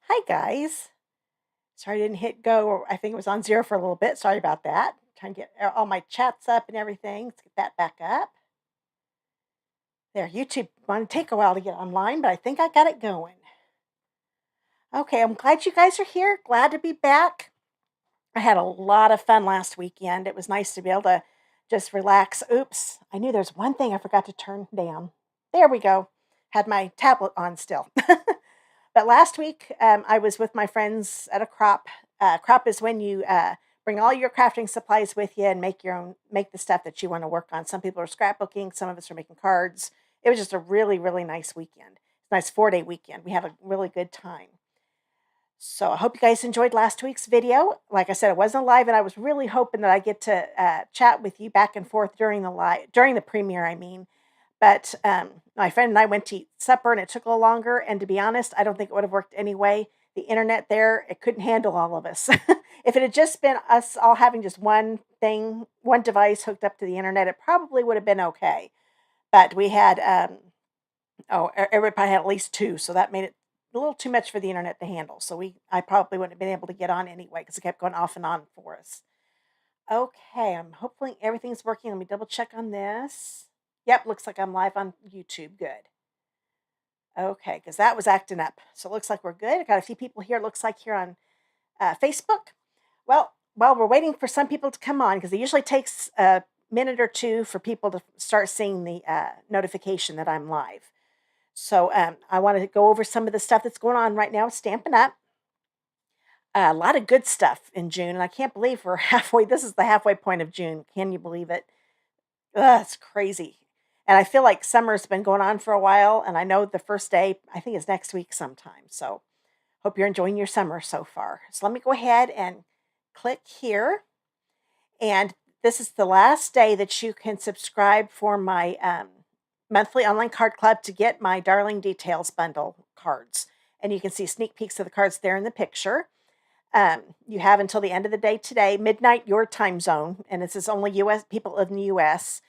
Hi guys. Sorry I didn't hit go. Or I think it was on zero for a little bit. Sorry about that. Trying to get all my chats up and everything. Let's get that back up. There, YouTube want to take a while to get online, but I think I got it going. Okay, I'm glad you guys are here. Glad to be back. I had a lot of fun last weekend. It was nice to be able to just relax. Oops, I knew there's one thing I forgot to turn down. There we go. Had my tablet on still. But last week, I was with my friends at a crop. Crop is when you bring all your crafting supplies with you and make the stuff that you want to work on. Some people are scrapbooking, some of us are making cards. It was just a really, really nice weekend. Nice 4-day weekend. We had a really good time. So I hope you guys enjoyed last week's video. Like I said, it wasn't live, and I was really hoping that I get to chat with you back and forth during the premiere. I mean, but my friend and I went to eat supper, and it took a little longer. And to be honest, I don't think it would have worked anyway. The internet there, it couldn't handle all of us. If it had just been us all having just one device hooked up to the internet, it probably would have been okay. But we had, everybody had at least two, so that made it a little too much for the internet to handle. So I probably wouldn't have been able to get on anyway because it kept going off and on for us. Okay, I'm hoping everything's working. Let me double check on this. Yep, looks like I'm live on YouTube. Good. Okay, because that was acting up. So it looks like we're good. I got a few people here, looks like here on Facebook. Well, while we're waiting for some people to come on, because it usually takes a minute or two for people to start seeing the notification that I'm live. So I want to go over some of the stuff that's going on right now with Stampin' Up. A lot of good stuff in June, and I can't believe we're halfway. This is the halfway point of June. Can you believe it? Ugh, it's crazy. And I feel like summer's been going on for a while, and I know the first day, I think, is next week sometime. So hope you're enjoying your summer so far. So let me go ahead and click here. And this is the last day that you can subscribe for my monthly online card club to get my Darling Details bundle cards. And you can see sneak peeks of the cards there in the picture. You have until the end of the day today, midnight your time zone, and this is only U.S. people in the U.S.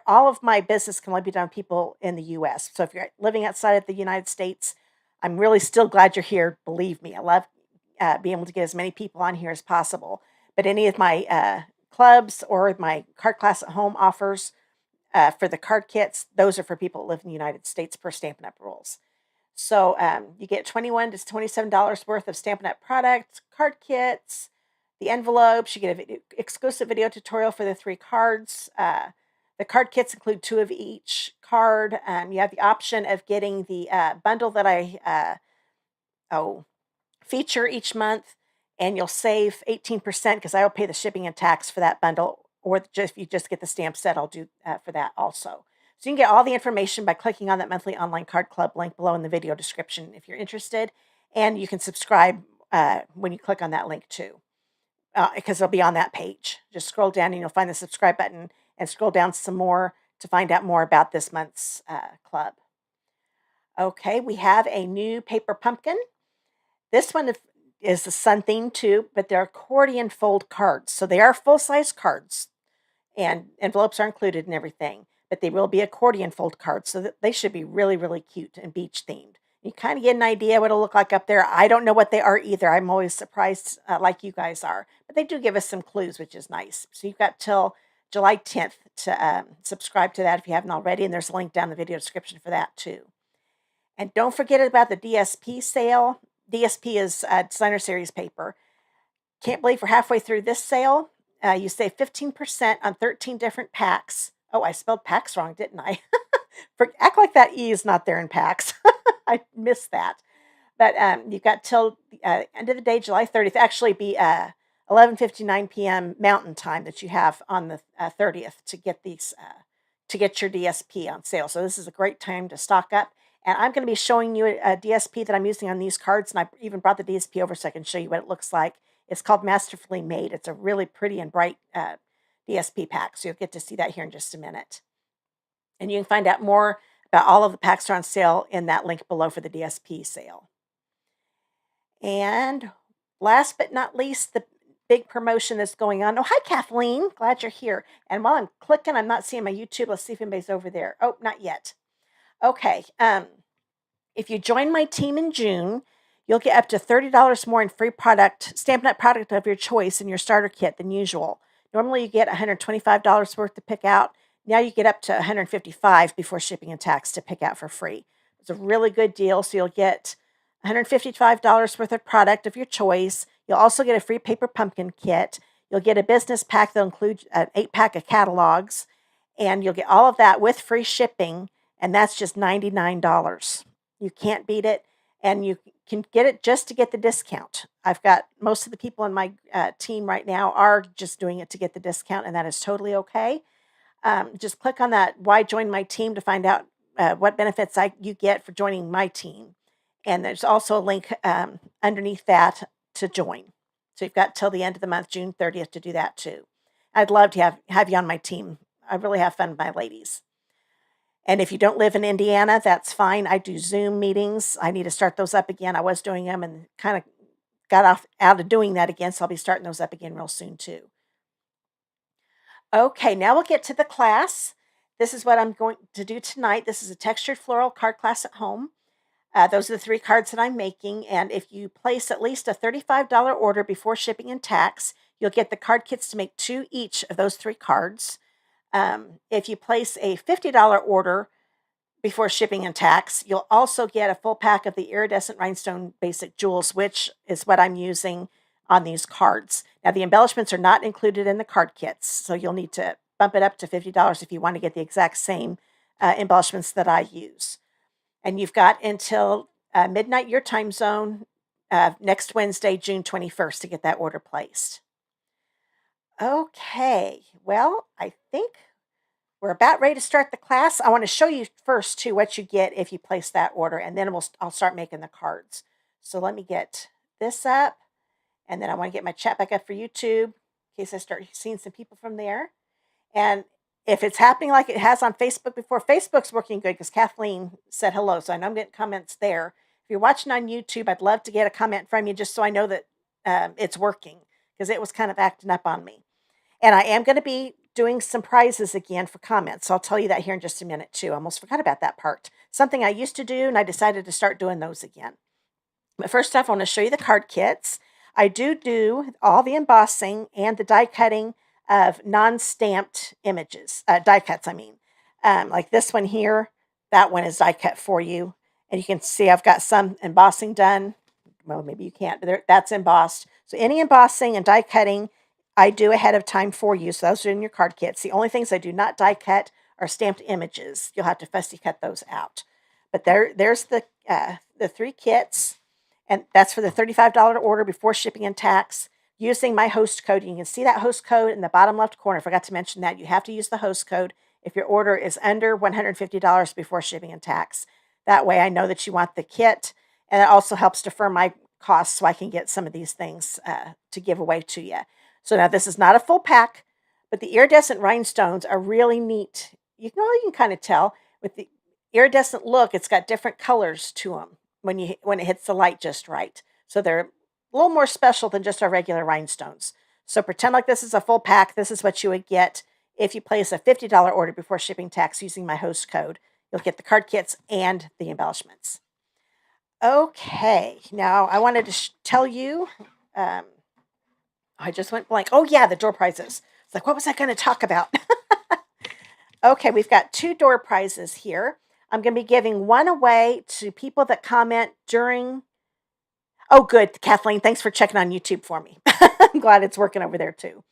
All of my business can only be done with people in the U.S. So if you're living outside of the United States, I'm really still glad you're here. Believe me, I love being able to get as many people on here as possible. But any of my clubs or my card class at home offers for the card kits, those are for people that live in the United States per Stampin' Up rules. So you get $21 to $27 worth of Stampin' Up products, card kits, the envelopes. You get an exclusive video tutorial for the 3 cards. The card kits include 2 of each card. You have the option of getting the bundle that I feature each month, and you'll save 18% because I will pay the shipping and tax for that bundle. Or if you just get the stamp set, I'll do for that also. So you can get all the information by clicking on that monthly online card club link below in the video description if you're interested. And you can subscribe when you click on that link too, because it'll be on that page. Just scroll down and you'll find the subscribe button and scroll down some more to find out more about this month's club. Okay, we have a new paper pumpkin. This one is the sun theme too, but they're accordion fold cards. So they are full-size cards and envelopes are included and everything, but they will be accordion fold cards, so that they should be really, really cute and beach themed. You kind of get an idea what it'll look like up there. I don't know what they are either. I'm always surprised, like you guys are, but they do give us some clues, which is nice. So you've got till July 10th to subscribe to that if you haven't already, and there's a link down in the video description for that too. And don't forget about the DSP sale. DSP is Designer Series paper. Can't believe we're halfway through this sale. You save 15% on 13 different packs. Oh, I spelled packs wrong, didn't I? Act like that E is not there in packs. I missed that. But you've got till the end of the day, July 30th. Actually, be 11:59 p.m. Mountain Time that you have on the 30th to get these to get your DSP on sale. So this is a great time to stock up. And I'm going to be showing you a DSP that I'm using on these cards, and I even brought the DSP over so I can show you what it looks like. It's called Masterfully Made. It's a really pretty and bright DSP pack, so you'll get to see that here in just a minute. And you can find out more about all of the packs that are on sale in that link below for the DSP sale. And last but not least, the big promotion that's going on. Oh, hi, Kathleen. Glad you're here. And while I'm clicking, I'm not seeing my YouTube. Let's see if anybody's over there. Oh, not yet. Okay. If you join my team in June, you'll get up to $30 more in free product, Stampin' Up! Product of your choice in your starter kit than usual. Normally you get $125 worth to pick out. Now you get up to $155 before shipping and tax to pick out for free. It's a really good deal, so you'll get $155 worth of product of your choice. You'll also get a free paper pumpkin kit. You'll get a business pack that'll include an 8-pack of catalogs, and you'll get all of that with free shipping, and that's just $99. You can't beat it, and you can get it just to get the discount. I've got most of the people in my team right now are just doing it to get the discount, and that is totally okay. Just click on that Why Join My Team to find out what benefits you get for joining my team. And there's also a link underneath that to join. So you've got till the end of the month, June 30th, to do that too. I'd love to have you on my team. I really have fun with my ladies. And if you don't live in Indiana, that's fine. I do Zoom meetings. I need to start those up again. I was doing them and kind of got out of doing that again, so I'll be starting those up again real soon too. Okay, now we'll get to the class. This is what I'm going to do tonight. This is a textured floral card class at home. Those are the 3 cards that I'm making, and if you place at least a $35 order before shipping and tax, you'll get the card kits to make 2 each of those 3 cards. If you place a $50 order before shipping and tax, you'll also get a full pack of the Iridescent Rhinestone Basic Jewels, which is what I'm using on these cards. Now, the embellishments are not included in the card kits, so you'll need to bump it up to $50 if you want to get the exact same embellishments that I use. And you've got until midnight your time zone next Wednesday, June 21st, to get that order placed. Okay, well, I think we're about ready to start the class. I want to show you first, too, what you get if you place that order, and then I'll start making the cards. So let me get this up, and then I want to get my chat back up for YouTube in case I start seeing some people from there. And if it's happening like it has on Facebook before, Facebook's working good because Kathleen said hello, so I know I'm getting comments there. If you're watching on YouTube, I'd love to get a comment from you just so I know that it's working because it was kind of acting up on me. And I am going to be doing some prizes again for comments, so I'll tell you that here in just a minute too. I almost forgot about that part. Something I used to do, and I decided to start doing those again. But first off, I want to show you the card kits. I do all the embossing and the die cutting of non-stamped images, die cuts, I mean. Like this one here, that one is die cut for you. And you can see I've got some embossing done. Well, maybe you can't, but that's embossed. So any embossing and die cutting, I do ahead of time for you. So those are in your card kits. The only things I do not die cut are stamped images. You'll have to fussy cut those out. But there's the 3 kits. And that's for the $35 order before shipping and tax. Using my host code. You can see that host code in the bottom left corner. I forgot to mention that. You have to use the host code if your order is under $150 before shipping and tax. That way I know that you want the kit, and it also helps defer my costs so I can get some of these things to give away to you. So now this is not a full pack, but the iridescent rhinestones are really neat. You can kind of tell with the iridescent look, it's got different colors to them when it hits the light just right. So they're a little more special than just our regular rhinestones. So pretend like this is a full pack. This is what you would get if you place a $50 order before shipping tax using my host code. You'll get the card kits and the embellishments. Okay, now I wanted to tell you, I just went blank. Oh yeah, the door prizes. It's like, what was I going to talk about? Okay, we've got 2 door prizes here. I'm going to be giving one away to people that comment during... Oh, good, Kathleen. Thanks for checking on YouTube for me. I'm glad it's working over there, too.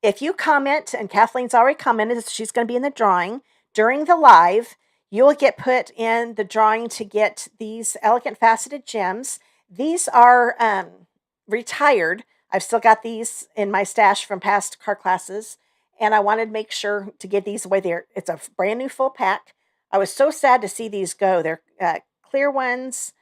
If you comment, and Kathleen's already commented, she's going to be in the drawing, during the live, you will get put in the drawing to get these elegant faceted gems. These are retired. I've still got these in my stash from past card classes, and I wanted to make sure to get these away there. It's a brand new full pack. I was so sad to see these go. They're clear ones.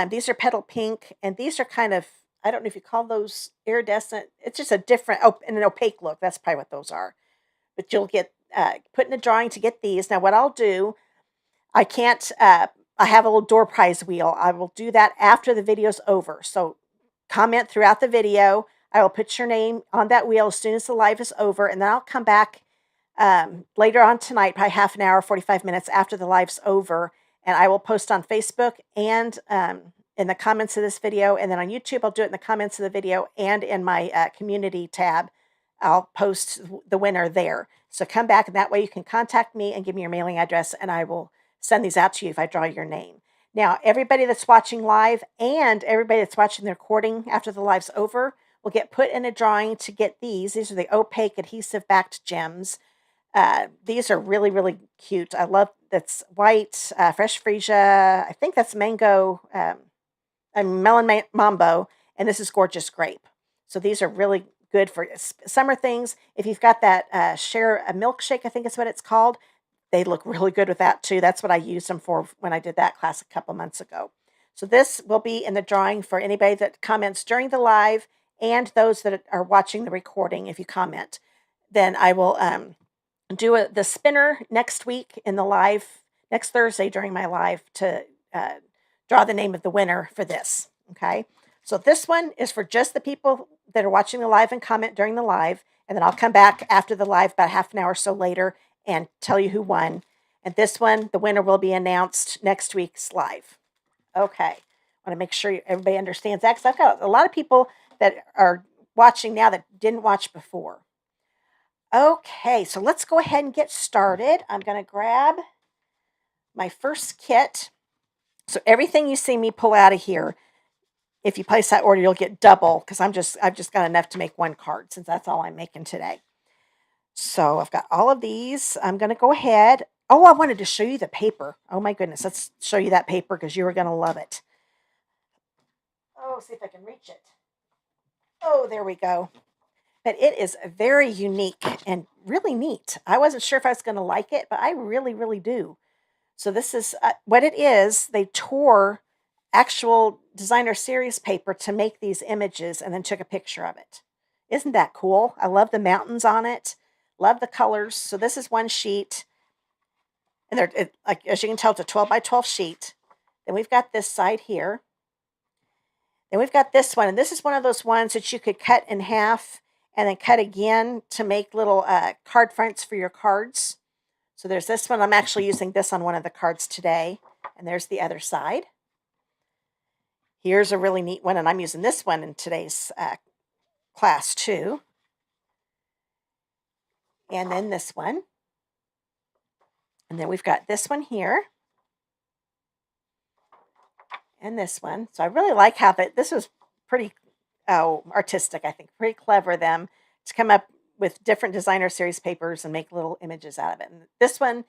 These are petal pink, and these are kind of, I don't know if you call those iridescent. It's just a different, and an opaque look. That's probably what those are. But you'll get put in a drawing to get these. Now, what I'll do, I have a little door prize wheel. I will do that after the video's over. So comment throughout the video. I will put your name on that wheel as soon as the live is over, and then I'll come back later on tonight, probably half an hour, 45 minutes after the live's over, and I will post on Facebook and in the comments of this video, and then on YouTube, I'll do it in the comments of the video and in my community tab. I'll post the winner there. So come back, and that way you can contact me and give me your mailing address, and I will send these out to you if I draw your name. Now, everybody that's watching live and everybody that's watching the recording after the live's over will get put in a drawing to get these. These are the opaque adhesive-backed gems. These are really, really cute. I love that's white, fresh freesia. I think that's mango, melon mambo, and this is gorgeous grape. So these are really good for summer things. If you've got that share a milkshake, I think is what it's called, they look really good with that too. That's what I used them for when I did that class a couple months ago. So this will be in the drawing for anybody that comments during the live and those that are watching the recording. If you comment, then I will do the spinner next week in the live, next Thursday during my live to draw the name of the winner for this, okay? So this one is for just the people that are watching the live and comment during the live, and then I'll come back after the live about half an hour or so later and tell you who won. And this one, the winner will be announced next week's live. Okay, I want to make sure everybody understands that, because I've got a lot of people that are watching now that didn't watch before. Okay, so let's go ahead and get started. I'm going to grab my first kit. So everything you see me pull out of here, if you place that order, you'll get double, because I've just got enough to make one card since that's all I'm making today. So I've got all of these. I'm going to go ahead. Oh, I wanted to show you the paper. Oh my goodness, let's show you that paper because you are going to love it. Oh, see if I can reach it. Oh, there we go. But it is very unique and really neat. I wasn't sure if I was going to like it, but I really, really do. So this is what it is. They tore actual designer series paper to make these images and then took a picture of it. Isn't that cool? I love the mountains on it. Love the colors. So this is one sheet. And like as you can tell, it's a 12 by 12 sheet. Then we've got this side here. Then we've got this one. And this is one of those ones that you could cut in half and then cut again to make little card fronts for your cards. So there's this one. I'm actually using this on one of the cards today. And there's the other side. Here's a really neat one, and I'm using this one in today's class too. And then this one. And then we've got this one here. And this one. So I really like how this was pretty artistic, I think. Pretty clever of them to come up with different designer series papers and make little images out of it. And this one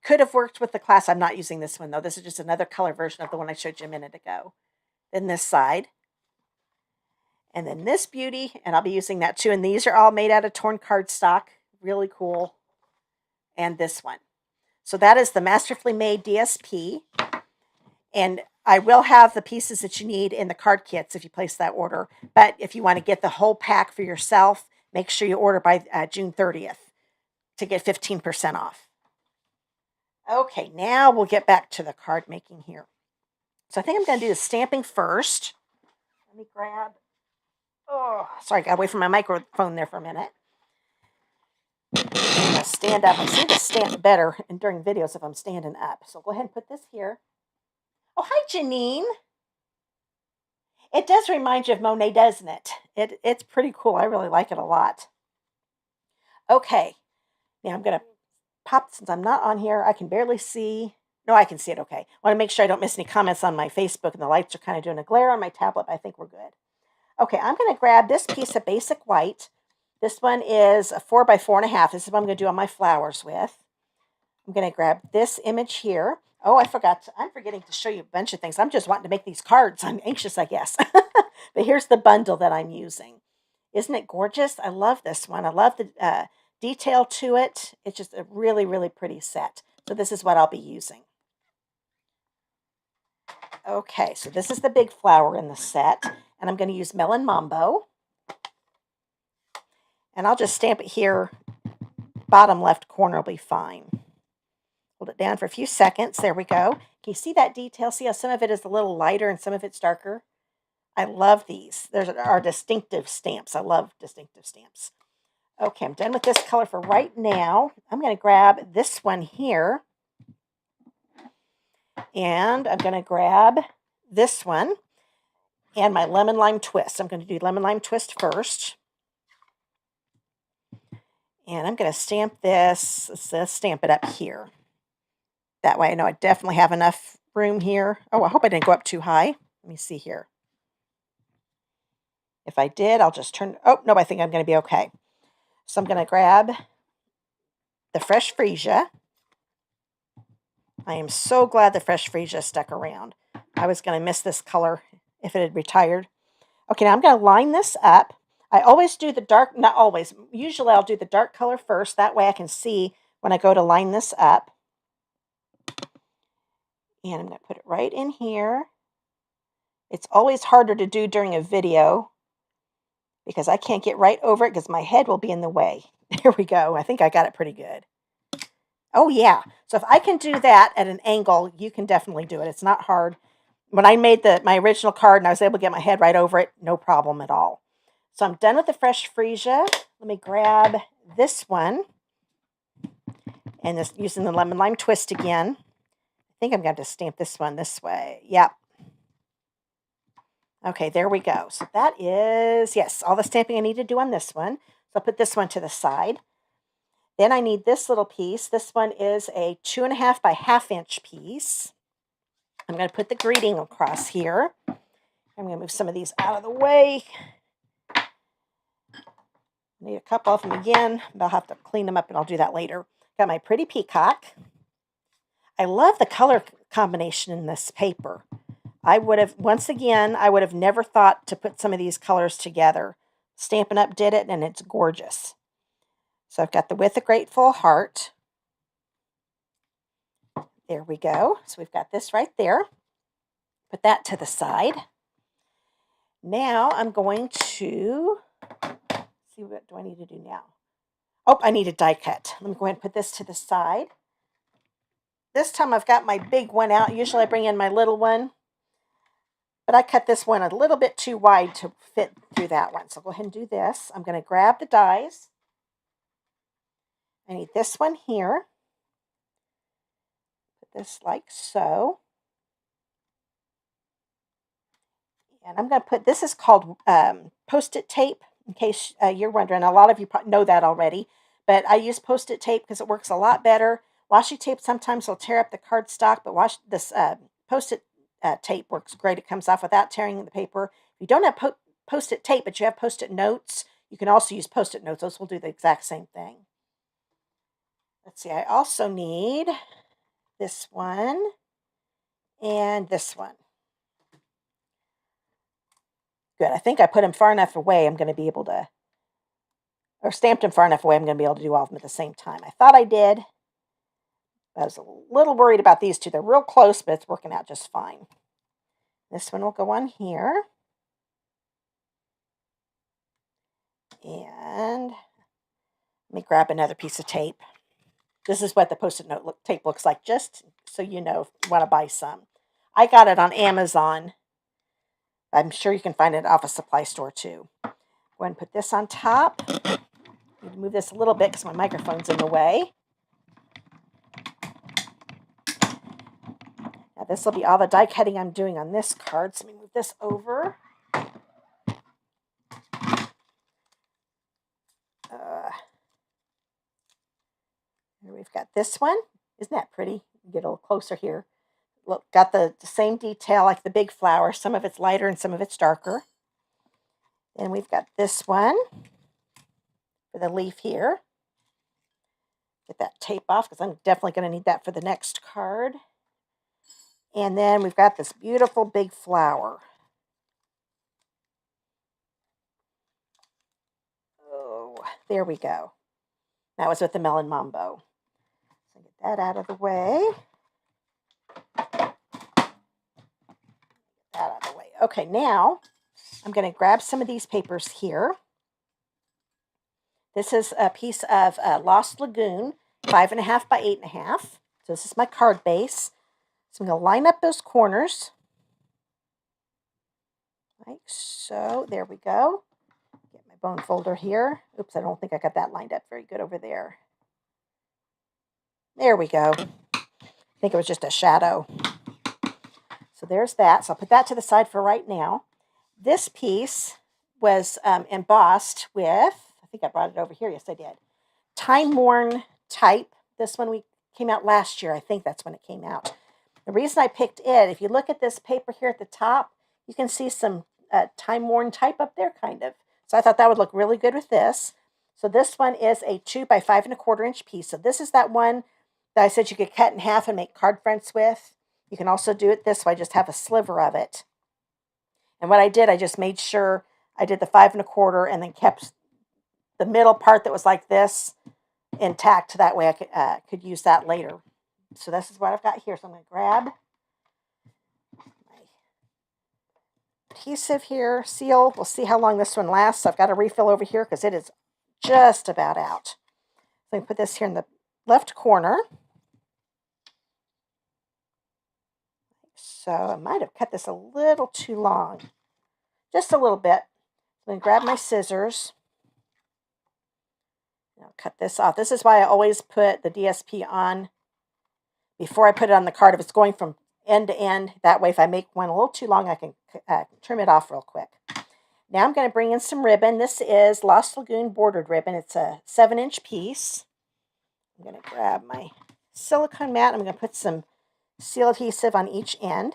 could have worked with the class. I'm not using this one, though. This is just another color version of the one I showed you a minute ago. Then this side. And then this beauty, and I'll be using that too. And these are all made out of torn cardstock. Really cool. And this one. So that is the Masterfully Made DSP. And I will have the pieces that you need in the card kits if you place that order. But if you want to get the whole pack for yourself, make sure you order by June 30th to get 15% off. Okay, now we'll get back to the card making here. So I think I'm going to do the stamping first. Let me grab, oh, sorry, I got away from my microphone there for a minute. I'm going to stand up. I seem to stamp better during videos if I'm standing up. So go ahead and put this here. Oh, hi, Janine. It does remind you of Monet, doesn't it? It's pretty cool. I really like it a lot. Okay. Now I'm going to pop, since I'm not on here, I can barely see. No, I can see it okay. I want to make sure I don't miss any comments on my Facebook, and the lights are kind of doing a glare on my tablet, but I think we're good. Okay, I'm going to grab this piece of basic white. This one is a 4 by 4.5. This is what I'm going to do on my flowers with. I'm going to grab this image here. Oh, I'm forgetting to show you a bunch of things. I'm just wanting to make these cards. I'm anxious, I guess. But here's the bundle that I'm using. Isn't it gorgeous? I love this one. I love the detail to it. It's just a really, really pretty set. So this is what I'll be using. Okay, so this is the big flower in the set, and I'm going to use Melon Mambo. And I'll just stamp it here. Bottom left corner will be fine. Hold it down for a few seconds. There we go. Can you see that detail? See how some of it is a little lighter and some of it's darker? I love these. There's our distinctive stamps. I love distinctive stamps. Okay, I'm done with this color for right now. I'm going to grab this one here. And I'm going to grab this one. and my lemon lime twist. I'm going to do lemon lime twist first. And I'm going to stamp this. Let's stamp it up here. That way I know I definitely have enough room here. Oh, I hope I didn't go up too high. Let me see here. If I did, I'll just turn. Oh, no, I think I'm going to be okay. So I'm going to grab the fresh freesia. I am so glad the fresh freesia stuck around. I was going to miss this color if it had retired. Okay, now I'm going to line this up. I always do the dark, not always. Usually I'll do the dark color first. That way I can see when I go to line this up. And I'm going to put it right in here. It's always harder to do during a video because I can't get right over it because my head will be in the way. There we go. I think I got it pretty good. Oh, yeah. So if I can do that at an angle, you can definitely do it. It's not hard. When I made my original card and I was able to get my head right over it, no problem at all. So I'm done with the fresh freesia. Let me grab this one. And this using the lemon lime twist again. I think I'm going to stamp this one this way. Yep. Okay, there we go. So that is, yes, all the stamping I need to do on this one. So I'll put this one to the side. Then I need this little piece. This one is a 2.5 by 1/2 inch piece. I'm going to put the greeting across here. I'm going to move some of these out of the way. Need a couple of them again, but I'll have to clean them up and I'll do that later. Got my pretty peacock. I love the color combination in this paper. I would have never thought to put some of these colors together. Stampin' Up! Did it, and it's gorgeous. So I've got the With a Grateful Heart. There we go. So we've got this right there. Put that to the side. Now I'm going to see, what do I need to do now? Oh, I need a die cut. Let me go ahead and put this to the side. This time I've got my big one out. Usually I bring in my little one. But I cut this one a little bit too wide to fit through that one. So I'll go ahead and do this. I'm going to grab the dies. I need this one here. Put this like so. And I'm going to put, this is called Post-it tape, in case you're wondering. A lot of you know that already. But I use Post-it tape because it works a lot better. Washi tape sometimes will tear up the cardstock, but this Post-it tape works great. It comes off without tearing the paper. If you don't have Post-it tape, but you have Post-it notes, you can also use Post-it notes. Those will do the exact same thing. Let's see, I also need this one and this one. Good. I think I put them far enough away I'm going to be able to, or stamped them far enough away I'm going to be able to do all of them at the same time. I thought I did. I was a little worried about these two. They're real close, but it's working out just fine. This one will go on here. And let me grab another piece of tape. This is what the Post-it note tape looks like, just so you know if you want to buy some. I got it on Amazon. I'm sure you can find it off a supply store too. Go ahead and put this on top. I need to move this a little bit because my microphone's in the way. Now this will be all the die cutting I'm doing on this card. So let me move this over. Here we've got this one. Isn't that pretty? Get a little closer here. Look, got the same detail like the big flower. Some of it's lighter and some of it's darker. Then we've got this one for the leaf here. Get that tape off because I'm definitely going to need that for the next card. And then we've got this beautiful big flower. Oh, there we go. That was with the Melon Mambo. So get that out of the way. Okay, now I'm going to grab some of these papers here. This is a piece of Lost Lagoon, 5.5 by 8.5. So this is my card base. So I'm going to line up those corners. Like so. There we go. Get my bone folder here. Oops, I don't think I got that lined up very good over there. There we go. I think it was just a shadow. So there's that. So I'll put that to the side for right now. This piece was embossed with, I think I brought it over here. Yes, I did. Time-worn type. This one came out last year. I think that's when it came out. The reason I picked it, if you look at this paper here at the top, you can see some time-worn type up there, kind of. So I thought that would look really good with this. So this one is a 2 by 5 1/4 inch piece. So this is that one that I said you could cut in half and make card fronts with. You can also do it this way, just have a sliver of it. And what I did, I just made sure I did the 5 1/4 and then kept the middle part that was like this intact. That way I could use that later. So this is what I've got here. So I'm going to grab my adhesive here, seal. We'll see how long this one lasts. So I've got a refill over here because it is just about out. So I'm going to put this here in the left corner. So I might have cut this a little too long. Just a little bit. I'm going to grab my scissors. I'll cut this off. This is why I always put the DSP on before I put it on the card. If it's going from end to end, that way if I make one a little too long, I can trim it off real quick. Now I'm going to bring in some ribbon. This is Lost Lagoon bordered ribbon. It's a 7-inch piece. I'm going to grab my silicone mat. I'm going to put some seal adhesive on each end.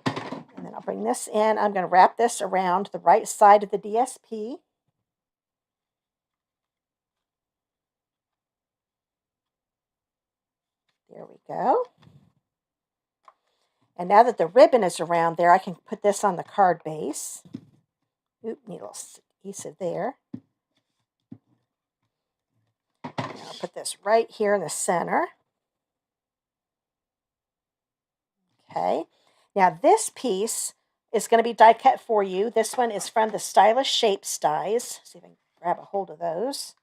And then I'll bring this in. I'm going to wrap this around the right side of the DSP. There we go. And now that the ribbon is around there, I can put this on the card base. Oop, need a little adhesive there. And I'll put this right here in the center. Okay. Now this piece is going to be die cut for you. This one is from the Stylish Shapes dies. See if I can grab a hold of those.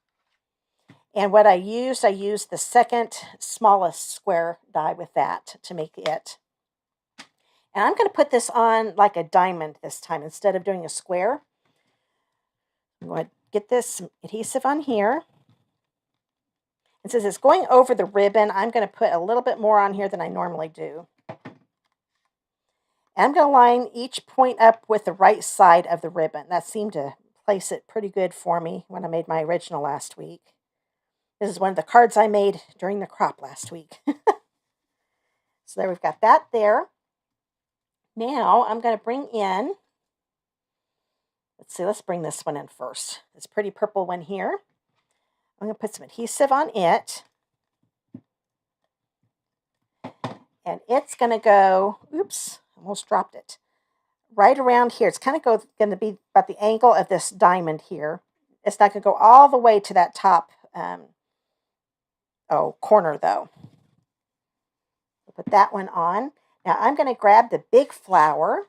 And what I used the second smallest square die with that to make it. And I'm going to put this on like a diamond this time instead of doing a square. I'm going to get this adhesive on here. And since it's going over the ribbon, I'm going to put a little bit more on here than I normally do. And I'm going to line each point up with the right side of the ribbon. That seemed to place it pretty good for me when I made my original last week. This is one of the cards I made during the crop last week. So there we've got that there. Now I'm going to bring in, let's bring this one in first. This pretty purple one here. I'm going to put some adhesive on it. And it's going to go, oops, almost dropped it, right around here. It's kind of going to be about the angle of this diamond here. It's not going to go all the way to that top corner though. Put that one on. Now I'm going to grab the big flower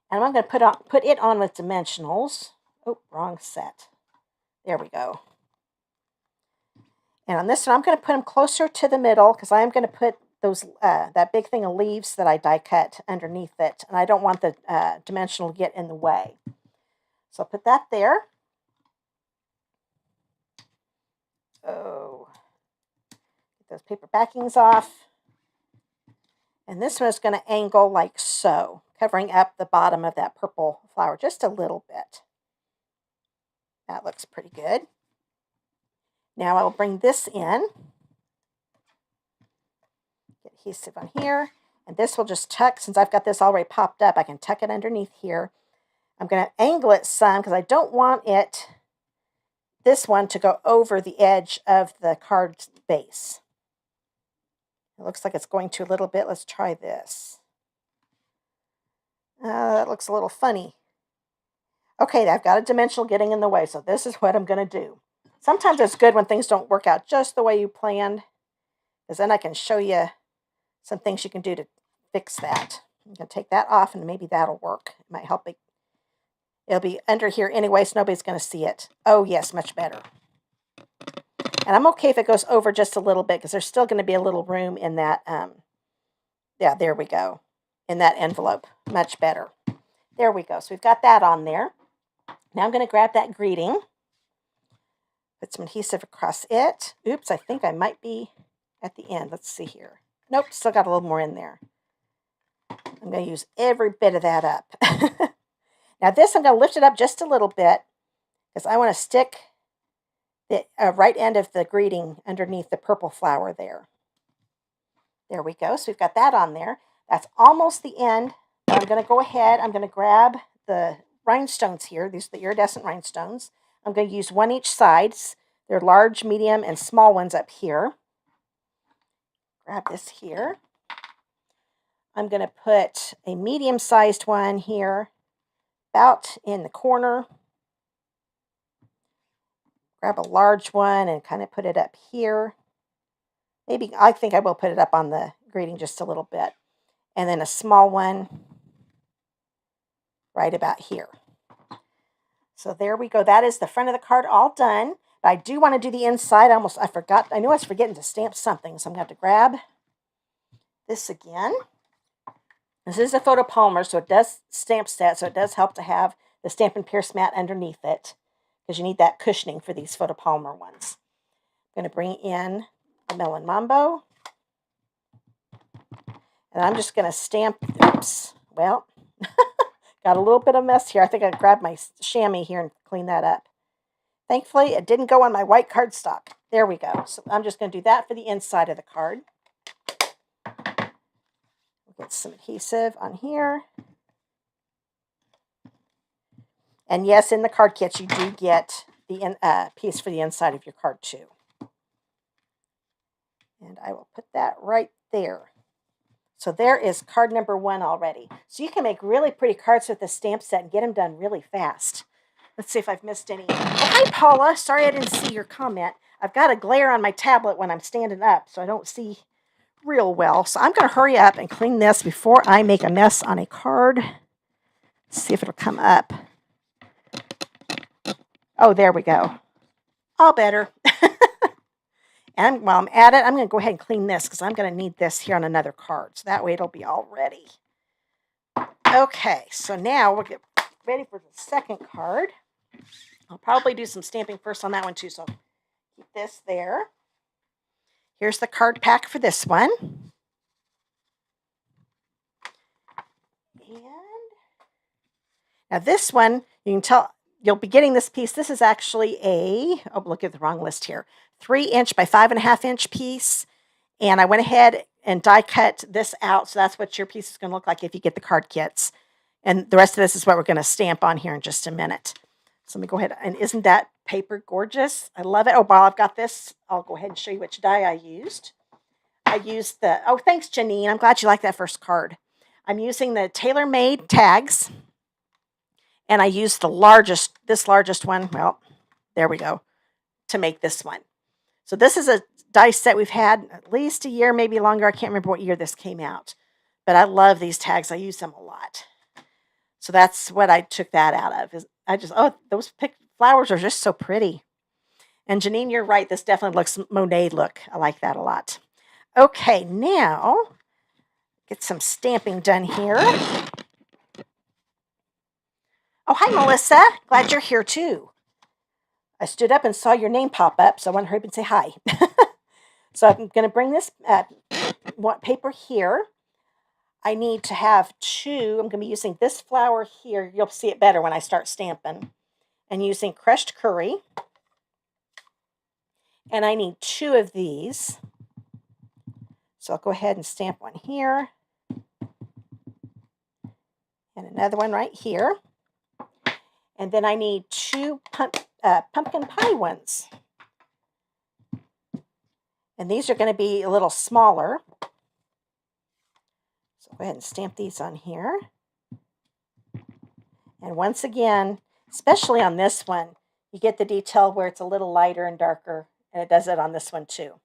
and I'm going to put it on with dimensionals. Oh, wrong set. There we go. And on this one, I'm going to put them closer to the middle because I'm going to put those that big thing of leaves that I die cut underneath it, and I don't want the dimensional to get in the way. So I'll put that there. Oh, get those paper backings off. And this one is going to angle like so, covering up the bottom of that purple flower just a little bit. That looks pretty good. Now I'll bring this in. Get adhesive on here. And this will just tuck, since I've got this already popped up, I can tuck it underneath here. I'm going to angle it some because I don't want this one to go over the edge of the card base. It looks like it's going to a little bit. Let's try this. That looks a little funny. Okay, I've got a dimensional getting in the way, so this is what I'm going to do. Sometimes it's good when things don't work out just the way you planned, because then I can show you some things you can do to fix that. I'm going to take that off, and maybe that'll work. It might help. It'll be under here anyway, so nobody's going to see it. Oh, yes, much better. And I'm okay if it goes over just a little bit, because there's still going to be a little room in that, yeah, there we go, in that envelope. Much better. There we go. So we've got that on there. Now I'm going to grab that greeting, put some adhesive across it. Oops, I think I might be at the end. Let's see here. Nope, still got a little more in there. I'm going to use every bit of that up. Now this, I'm going to lift it up just a little bit because I want to stick the right end of the greeting underneath the purple flower there. There we go. So we've got that on there. That's almost the end. Now I'm going to go ahead. I'm going to grab the rhinestones here. These are the iridescent rhinestones. I'm going to use one each side. They're large, medium, and small ones up here. Grab this here. I'm going to put a medium-sized one here, about in the corner. Grab a large one and kind of put it up here. Maybe, I think I will put it up on the greeting just a little bit. And then a small one right about here. So there we go. That is the front of the card all done. But I do want to do the inside. I forgot. I knew I was forgetting to stamp something. So I'm going to have to grab this again. This is a photopolymer, so it does stamp set. So it does help to have the Stampin' Pierce mat underneath it, because you need that cushioning for these photopolymer ones. I'm going to bring in a Melon Mambo. And I'm just going to stamp, oops, well, got a little bit of mess here. I think I grabbed my chamois here and clean that up. Thankfully, it didn't go on my white cardstock. There we go. So I'm just going to do that for the inside of the card. Get some adhesive on here. And yes, in the card kits, you do get the piece for the inside of your card too. And I will put that right there. So there is card number 1 already. So you can make really pretty cards with the stamp set and get them done really fast. Let's see if I've missed any. Oh, hi, Paula. Sorry I didn't see your comment. I've got a glare on my tablet when I'm standing up, so I don't see real well. So I'm going to hurry up and clean this before I make a mess on a card. Let's see if it'll come up. Oh, there we go. All better. And while I'm at it, I'm going to go ahead and clean this because I'm going to need this here on another card. So that way it'll be all ready. Okay, so now we'll get ready for the second card. I'll probably do some stamping first on that one too, so keep this there. Here's the card pack for this one. And now this one, you can tell, you'll be getting this piece. This is actually oh, look at the wrong list here. 3" by 5.5" piece. And I went ahead and die cut this out. So that's what your piece is going to look like if you get the card kits. And the rest of this is what we're going to stamp on here in just a minute. So let me go ahead. And isn't that paper gorgeous? I love it. Oh, while I've got this, I'll go ahead and show you which die I used. I used the, oh, thanks, Janine. I'm glad you like that first card. I'm using the tailor-made tags. And I used the largest, this largest one. Well, there we go, to make this one. So this is a die set we've had at least a year, maybe longer. I can't remember what year this came out. But I love these tags. I use them a lot. So that's what I took that out of. Oh, those flowers are just so pretty. And Janine, you're right. This definitely looks Monet look. I like that a lot. Okay, now get some stamping done here. Oh, hi, Melissa. Glad you're here too. I stood up and saw your name pop up, so I want to hurry up and say hi. So I'm going to bring this paper here. I need to have 2. I'm going to be using this flower here. You'll see it better when I start stamping. And using crushed curry. And I need 2 of these. So I'll go ahead and stamp one here. And another one right here. And then I need 2 pumpkin pie ones. And these are going to be a little smaller. So go ahead and stamp these on here. And once again, especially on this one, you get the detail where it's a little lighter and darker. And it does it on this one too.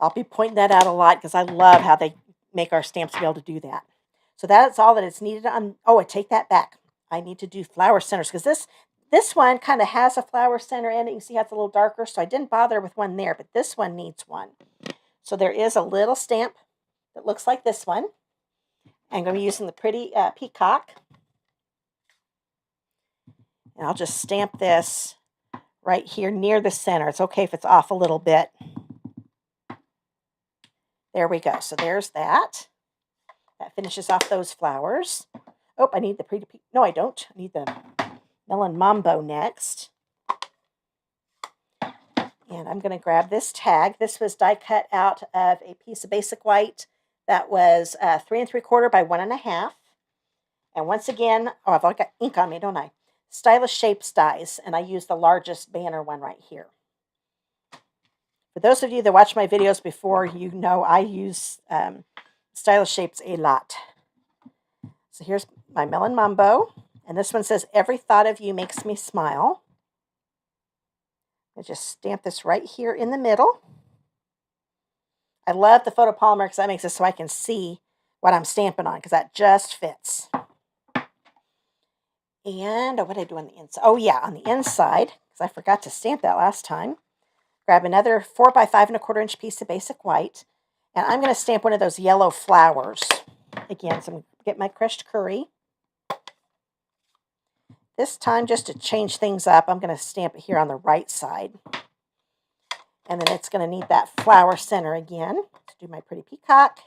I'll be pointing that out a lot because I love how they make our stamps to be able to do that. So that's all that is needed on. Oh, I take that back. I need to do flower centers because this one kind of has a flower center in it. You can see how it's a little darker, so I didn't bother with one there, but this one needs one. So there is a little stamp that looks like this one. I'm going to be using the pretty peacock. And I'll just stamp this right here near the center. It's okay if it's off a little bit. There we go. So there's that. That finishes off those flowers. Oh, I need the pretty, no, I don't. I need the Melon Mambo next. And I'm going to grab this tag. This was die cut out of a piece of basic white that was 3 3/4 by 1.5. And once again, oh, I've got ink on me, don't I? Stylish Shapes dies, and I use the largest banner one right here. For those of you that watch my videos before, you know I use Stylish Shapes a lot. So here's my Melon Mambo, and this one says, "Every thought of you makes me smile." I just stamp this right here in the middle. I love the photopolymer because that makes it so I can see what I'm stamping on, because that just fits. And what did I do on the inside? Oh yeah, on the inside, because I forgot to stamp that last time. Grab another 4 by 5 1/4 inch piece of basic white, and I'm going to stamp one of those yellow flowers. Again, so I'm going to get my crushed curry. This time, just to change things up, I'm going to stamp it here on the right side. And then it's going to need that flower center again to do my pretty peacock.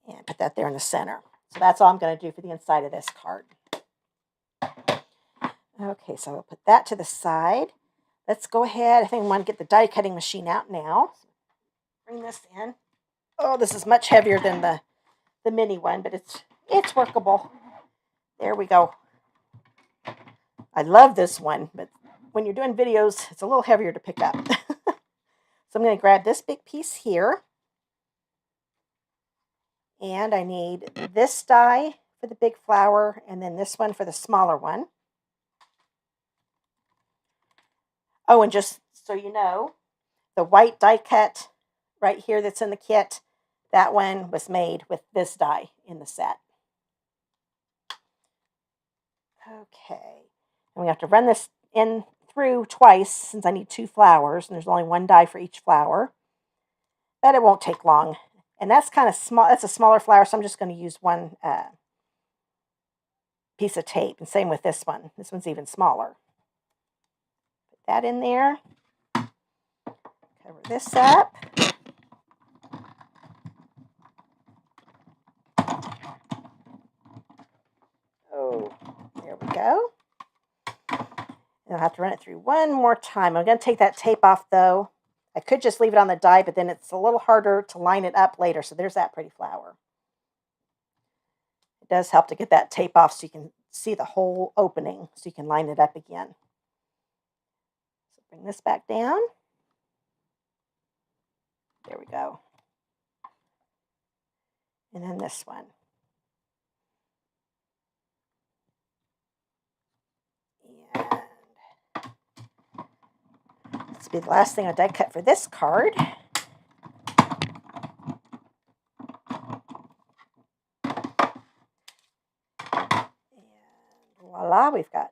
And put that there in the center. So that's all I'm going to do for the inside of this card. Okay, so I'll put that to the side. Let's go ahead. I think I want to get the die cutting machine out now. Bring this in. Oh, this is much heavier than the mini one, but it's workable. There we go. I love this one, but when you're doing videos, it's a little heavier to pick up. So I'm going to grab this big piece here. And I need this die for the big flower, and then this one for the smaller one. Oh, and just so you know, the white die cut right here that's in the kit, that one was made with this die in the set. Okay. And we have to run this in through twice since I need 2 flowers, and there's only 1 die for each flower. But it won't take long. And that's kind of small. That's a smaller flower, so I'm just going to use 1 piece of tape. And same with this one. This one's even smaller. Put that in there. Cover this up. Oh, there we go. And I'll have to run it through 1 more time. I'm going to take that tape off, though. I could just leave it on the die, but then it's a little harder to line it up later. So there's that pretty flower. It does help to get that tape off so you can see the whole opening, so you can line it up again. So bring this back down. There we go. And then this one. And this will be the last thing I die cut for this card. And voila, we've got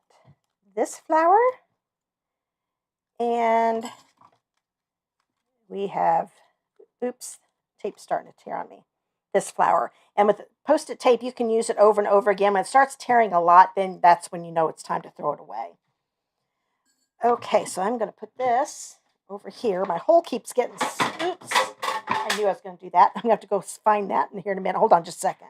this flower. And we have, oops, tape's starting to tear on me, this flower. And with Post-it tape, you can use it over and over again. When it starts tearing a lot, then that's when you know it's time to throw it away. Okay, so I'm going to put this over here. My hole keeps getting, oops, I knew I was going to do that. I'm going to have to go find that in here in a minute. Hold on just a second.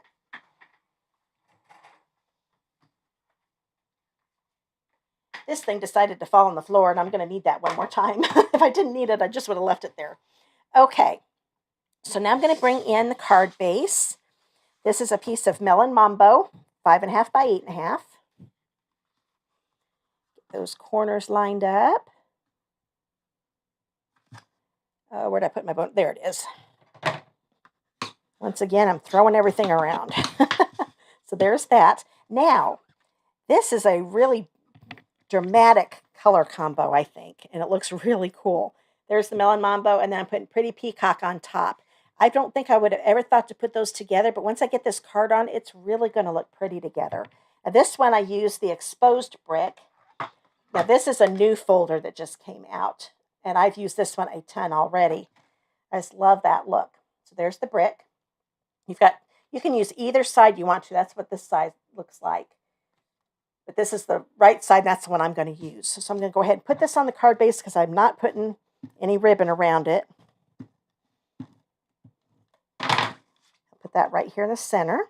This thing decided to fall on the floor, and I'm going to need that 1 more time. If I didn't need it, I just would have left it there. Okay, so now I'm going to bring in the card base. This is a piece of Melon Mambo, 5.5 by 8.5. Get those corners lined up. Oh, where did I put my bone? There it is. Once again, I'm throwing everything around. So there's that. Now, this is a really dramatic color combo, I think, and it looks really cool. There's the Melon Mambo, and then I'm putting Pretty Peacock on top. I don't think I would have ever thought to put those together, but once I get this card on, it's really going to look pretty together. Now, this one I used the exposed brick. Now, this is a new folder that just came out, and I've used this one a ton already. I just love that look. So there's the brick. You can use either side you want to. That's what this side looks like. But this is the right side, and that's the one I'm going to use. So I'm going to go ahead and put this on the card base because I'm not putting any ribbon around it. Put that right here in the center.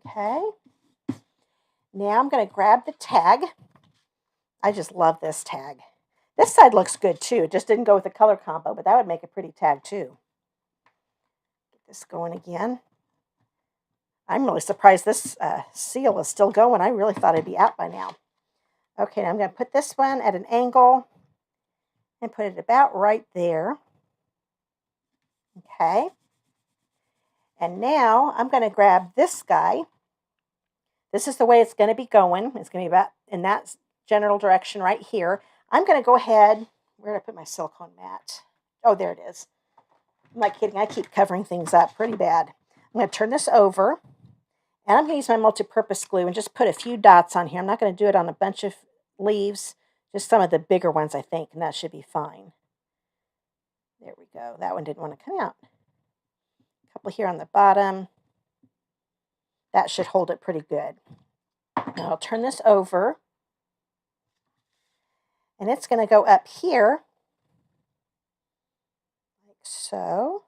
Okay. Now I'm going to grab the tag. I just love this tag. This side looks good too. It just didn't go with the color combo, but that would make a pretty tag too. Get this going again. I'm really surprised this seal is still going. I really thought it'd be out by now. Okay, now I'm going to put this one at an angle and put it about right there. Okay. And now I'm going to grab this guy. This is the way it's going to be going. It's going to be about in that general direction right here. I'm going to go ahead. Where did I put my silicone mat? Oh, there it is. I'm not kidding. I keep covering things up pretty bad. I'm going to turn this over. And I'm going to use my multi-purpose glue and just put a few dots on here. I'm not going to do it on a bunch of leaves. Just some of the bigger ones, I think. And that should be fine. There we go. That one didn't want to come out. A couple here on the bottom. That should hold it pretty good. Now I'll turn this over. And it's going to go up here. Like so.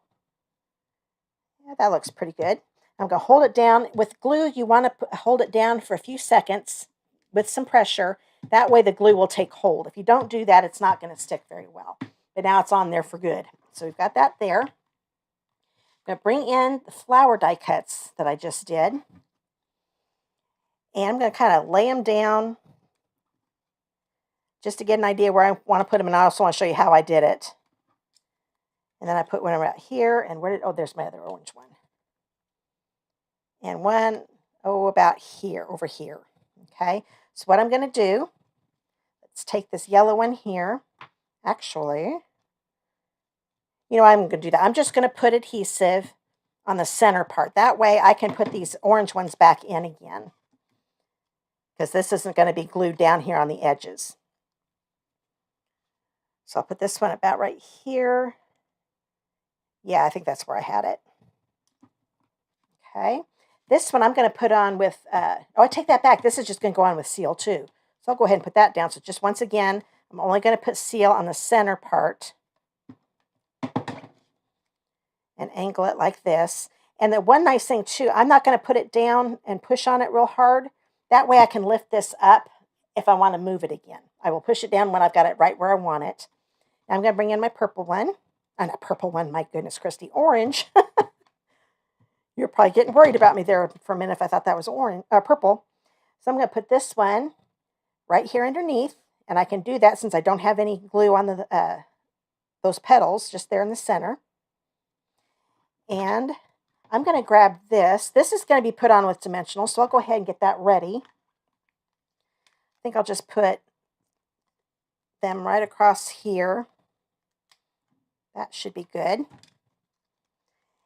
Yeah, that looks pretty good. I'm going to hold it down. With glue, you want to hold it down for a few seconds with some pressure. That way the glue will take hold. If you don't do that, it's not going to stick very well. But now it's on there for good. So we've got that there. I'm going to bring in the flower die cuts that I just did. And I'm going to kind of lay them down just to get an idea where I want to put them. And I also want to show you how I did it. And then I put one right here. And where did, oh, there's my other orange one. And one, oh, about here, over here. Okay, so what I'm going to do, let's take this yellow one here. Actually, you know, I'm going to do that. I'm just going to put adhesive on the center part. That way I can put these orange ones back in again. Because this isn't going to be glued down here on the edges. So I'll put this one about right here. Yeah, I think that's where I had it. Okay. This one I'm going to put on with, oh, I take that back. This is just going to go on with seal too. So I'll go ahead and put that down. So just once again, I'm only going to put seal on the center part. And angle it like this. And the one nice thing too, I'm not going to put it down and push on it real hard. That way I can lift this up if I want to move it again. I will push it down when I've got it right where I want it. Now I'm going to bring in my purple one. Not purple one, my goodness, Christy, orange. You're probably getting worried about me there for a minute if I thought that was orange, purple. So I'm going to put this one right here underneath. And I can do that since I don't have any glue on the those petals, just there in the center. And I'm going to grab this. This is going to be put on with dimensional, so I'll go ahead and get that ready. I think I'll just put them right across here. That should be good.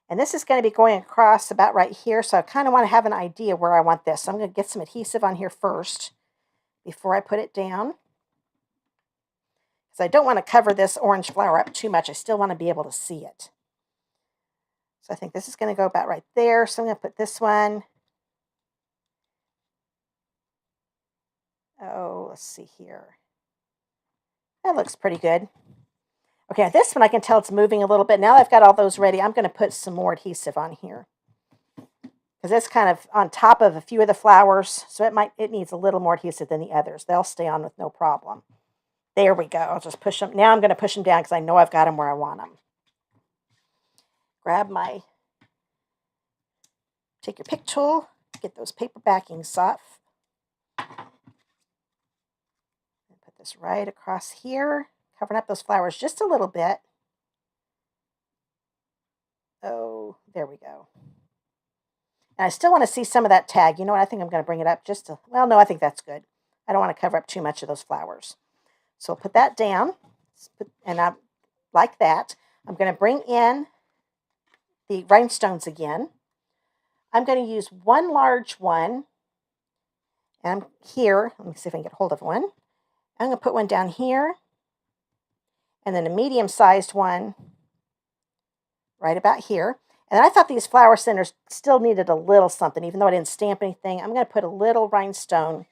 And this is going to be going across about right here, so I kind of want to have an idea where I want this. So I'm going to get some adhesive on here first before I put it down. Because I don't want to cover this orange flower up too much. I still want to be able to see it. So I think this is going to go about right there. So I'm going to put this one. Oh, let's see here. That looks pretty good. Okay, this one I can tell it's moving a little bit. Now that I've got all those ready, I'm going to put some more adhesive on here. Because it's kind of on top of a few of the flowers, so it needs a little more adhesive than the others. They'll stay on with no problem. There we go. I'll just push them. Now I'm going to push them down because I know I've got them where I want them. Grab my, take your pick tool, get those paper backings off. Put this right across here. Covering up those flowers just a little bit. Oh, there we go. And I still want to see some of that tag. You know what? I think I'm going to bring it up just to, well, no, I think that's good. I don't want to cover up too much of those flowers. So I'll put that down. And I like that. I'm going to bring in the rhinestones again. I'm going to use one large one. And I'm here. Let me see if I can get hold of one. I'm going to put one down here. And then a medium-sized one right about here. And I thought these flower centers still needed a little something, even though I didn't stamp anything. I'm going to put a little rhinestone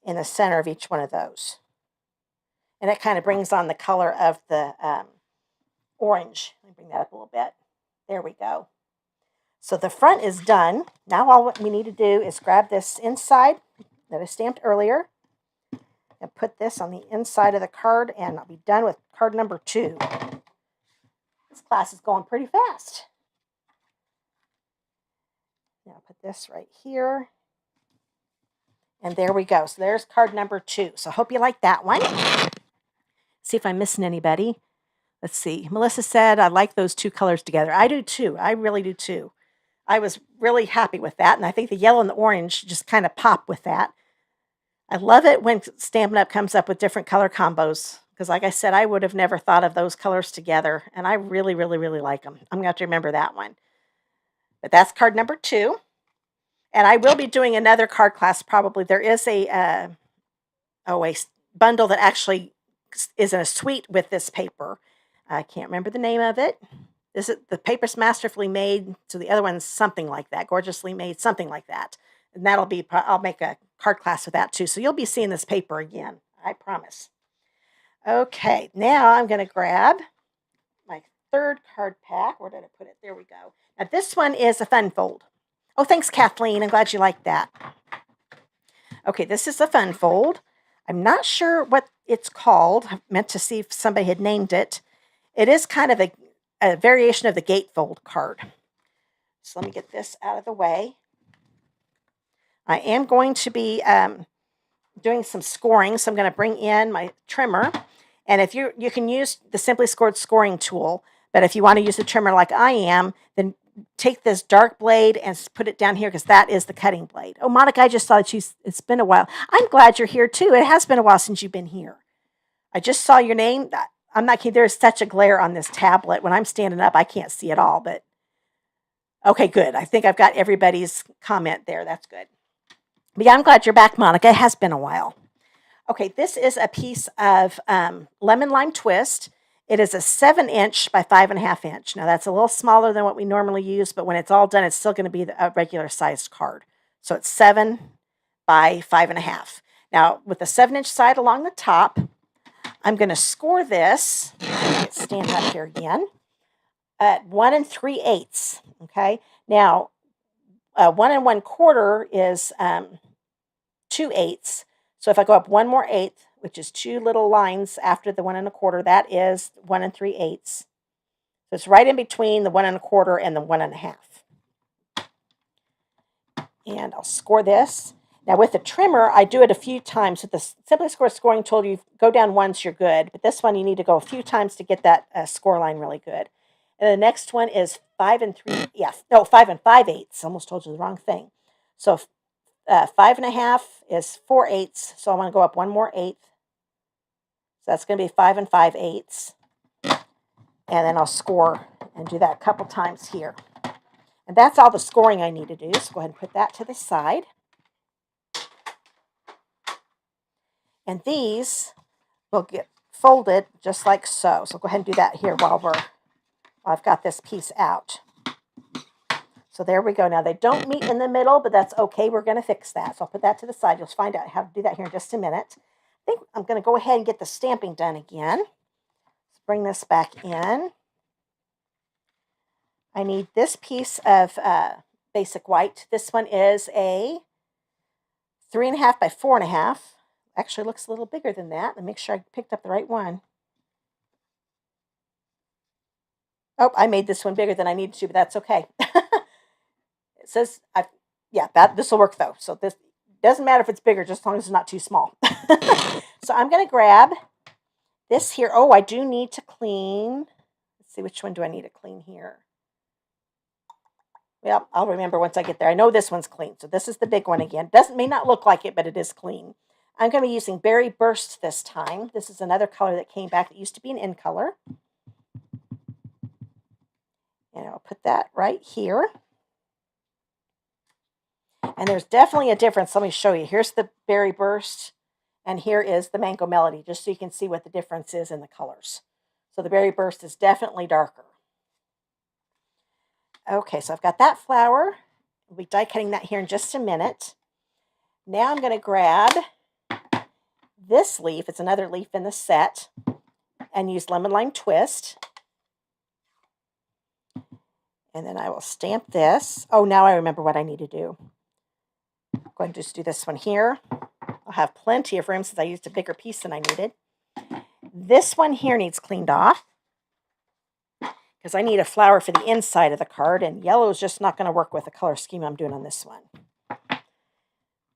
in the center of each one of those. And it kind of brings on the color of the orange. Let me bring that up a little bit. There we go. So the front is done. Now all we need to do is grab this inside that I stamped earlier and put this on the inside of the card, and I'll be done with card number 2. This class is going pretty fast. Now put this right here. And there we go. So there's card number 2. So I hope you like that one. See if I'm missing anybody. Let's see. Melissa said, I like those 2 colors together. I do too. I really do too. I was really happy with that. And I think the yellow and the orange just kind of pop with that. I love it when Stampin' Up! Comes up with different color combos. Because like I said, I would have never thought of those colors together. And I really, really, really like them. I'm going to have to remember that one. But that's card number 2. And I will be doing another card class probably. There is a bundle that actually is in a suite with this paper. I can't remember the name of it. The paper's Masterfully Made, so the other one's something like that, Gorgeously Made, something like that. And that'll be, I'll make a card class with that too. So you'll be seeing this paper again, I promise. Okay, now I'm going to grab my 3rd card pack. Where did I put it? There we go. Now this one is a fun fold. Oh, thanks, Kathleen. I'm glad you liked that. Okay, this is a fun fold. I'm not sure what it's called. I meant to see if somebody had named it. It is kind of a variation of the gatefold card. So let me get this out of the way. I am going to be doing some scoring, so I'm going to bring in my trimmer. And if you can use the Simply Scored scoring tool, but if you want to use a trimmer like I am, then take this dark blade and put it down here because that is the cutting blade. Oh, Monica, I just saw that it's been a while. I'm glad you're here too. It has been a while since you've been here. I just saw your name. I'm not kidding. There is such a glare on this tablet. When I'm standing up, I can't see it all, but okay, good. I think I've got everybody's comment there. That's good. But yeah, I'm glad you're back, Monica. It has been a while. Okay, this is a piece of lemon lime twist. It is a 7" by 5.5". Now that's a little smaller than what we normally use, but when it's all done, it's still going to be a regular sized card. So it's 7 by 5.5. Now with the 7" side along the top, I'm going to score this. Stand up here again at 1 3/8. Okay. Now 1 1/4 is 2/8. So if I go up 1 more eighth, which is 2 little lines after the 1 1/4, that is 1 3/8. So it's right in between the 1 1/4 and the 1 1/2. And I'll score this. Now with the trimmer, I do it a few times. With the Simply Score scoring tool, you go down once, you're good. But this one, you need to go a few times to get that score line really good. And the next one is 5 5/5. Almost told you the wrong thing. So 5.5 is 4/8. So I want to go up 1 more eighth. So that's going to be 5 5/8. And then I'll score and do that a couple times here. And that's all the scoring I need to do. So go ahead and put that to the side. And these will get folded just like so. So go ahead and do that here while I've got this piece out. So there we go. Now they don't meet in the middle, but that's okay. We're going to fix that. So I'll put that to the side. You'll find out how to do that here in just a minute. I think I'm going to go ahead and get the stamping done again. Let's bring this back in. I need this piece of basic white. This one is a 3.5 by 4.5. Actually looks a little bigger than that. Let me make sure I picked up the right one. Oh, I made this one bigger than I needed to, but that's okay. It says, this will work though. So this doesn't matter if it's bigger, just as long as it's not too small. So I'm going to grab this here. Oh, I do need to clean. Let's see, which one do I need to clean here? Well, I'll remember once I get there. I know this one's clean. So this is the big one again. May not look like it, but it is clean. I'm going to be using Berry Burst this time. This is another color that came back that used to be an in color. And I'll put that right here. And there's definitely a difference. Let me show you. Here's the Berry Burst, and here is the Mango Melody, just so you can see what the difference is in the colors. So the Berry Burst is definitely darker. Okay, so I've got that flower. We'll be die cutting that here in just a minute. Now I'm going to grab this leaf, it's another leaf in the set, and use Lemon Lime Twist. And then I will stamp this. Oh, now I remember what I need to do. I'm going to just do this one here. I'll have plenty of room since I used a bigger piece than I needed. This one here needs cleaned off because I need a flower for the inside of the card, and yellow is just not going to work with the color scheme I'm doing on this one.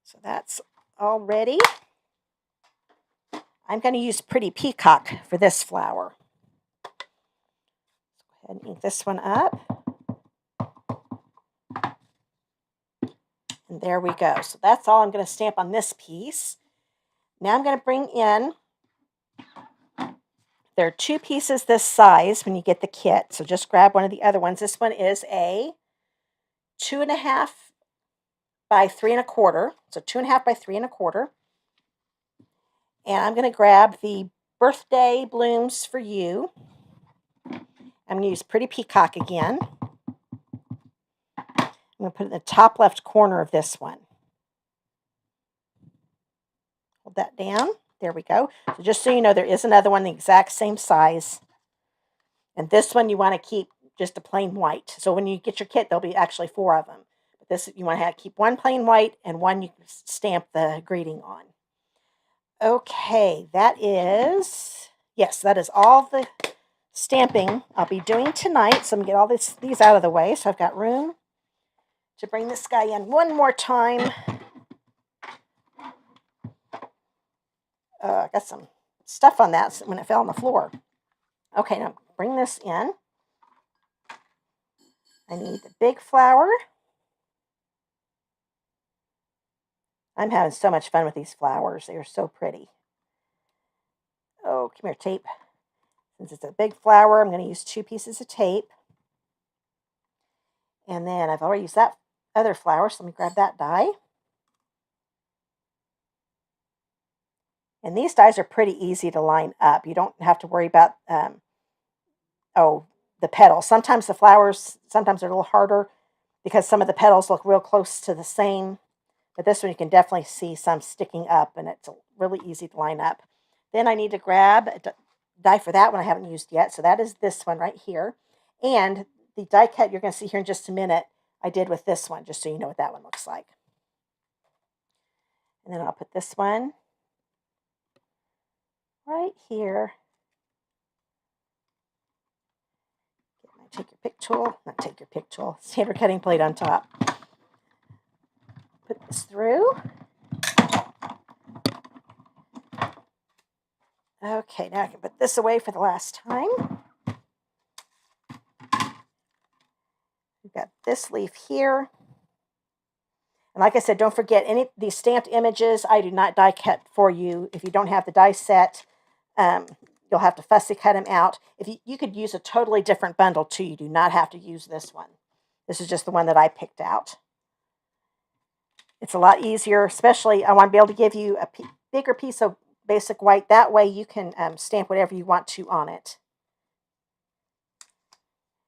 So that's all ready. I'm going to use Pretty Peacock for this flower. Go ahead and ink this one up. And there we go. So that's all I'm going to stamp on this piece. Now I'm going to bring in, there are 2 pieces this size when you get the kit. So just grab one of the other ones. This one is a 2.5 by 3 1/4. So 2.5 by 3 1/4. And I'm going to grab the Birthday Blooms for You. I'm going to use Pretty Peacock again. I'm going to put it in the top left corner of this one. Hold that down. There we go. So just so you know, there is another one the exact same size. And this one you want to keep just a plain white. So when you get your kit, there'll be actually 4 of them. But this, you want to keep one plain white and one you can stamp the greeting on. Okay, that is, yes, that is all the stamping I'll be doing tonight. So I'm going to get all these out of the way. So I've got room to bring this guy in one more time. I got some stuff on that when it fell on the floor. Okay, now bring this in. I need the big flower. I'm having so much fun with these flowers. They are so pretty. Oh, come here, tape. Since it's a big flower, I'm going to use 2 pieces of tape. And then I've already used that other flower, so let me grab that die. And these dies are pretty easy to line up. You don't have to worry about, the petals. Sometimes the flowers, sometimes they're a little harder because some of the petals look real close to the same. But this one you can definitely see some sticking up, and it's really easy to line up. Then I need to grab a die for that one I haven't used yet. So that is this one right here. And the die cut you're going to see here in just a minute, I did with this one, just so you know what that one looks like. And then I'll put this one right here. Take your pick tool, not take your pick tool, standard cutting plate on top. Put this through. Okay, now I can put this away for the last time. We've got this leaf here. And like I said, don't forget, any these stamped images, I do not die cut for you. If you don't have the die set, you'll have to fussy cut them out. If you could use a totally different bundle too. You do not have to use this one. This is just the one that I picked out. It's a lot easier, especially I want to be able to give you a bigger piece of basic white. That way you can stamp whatever you want to on it.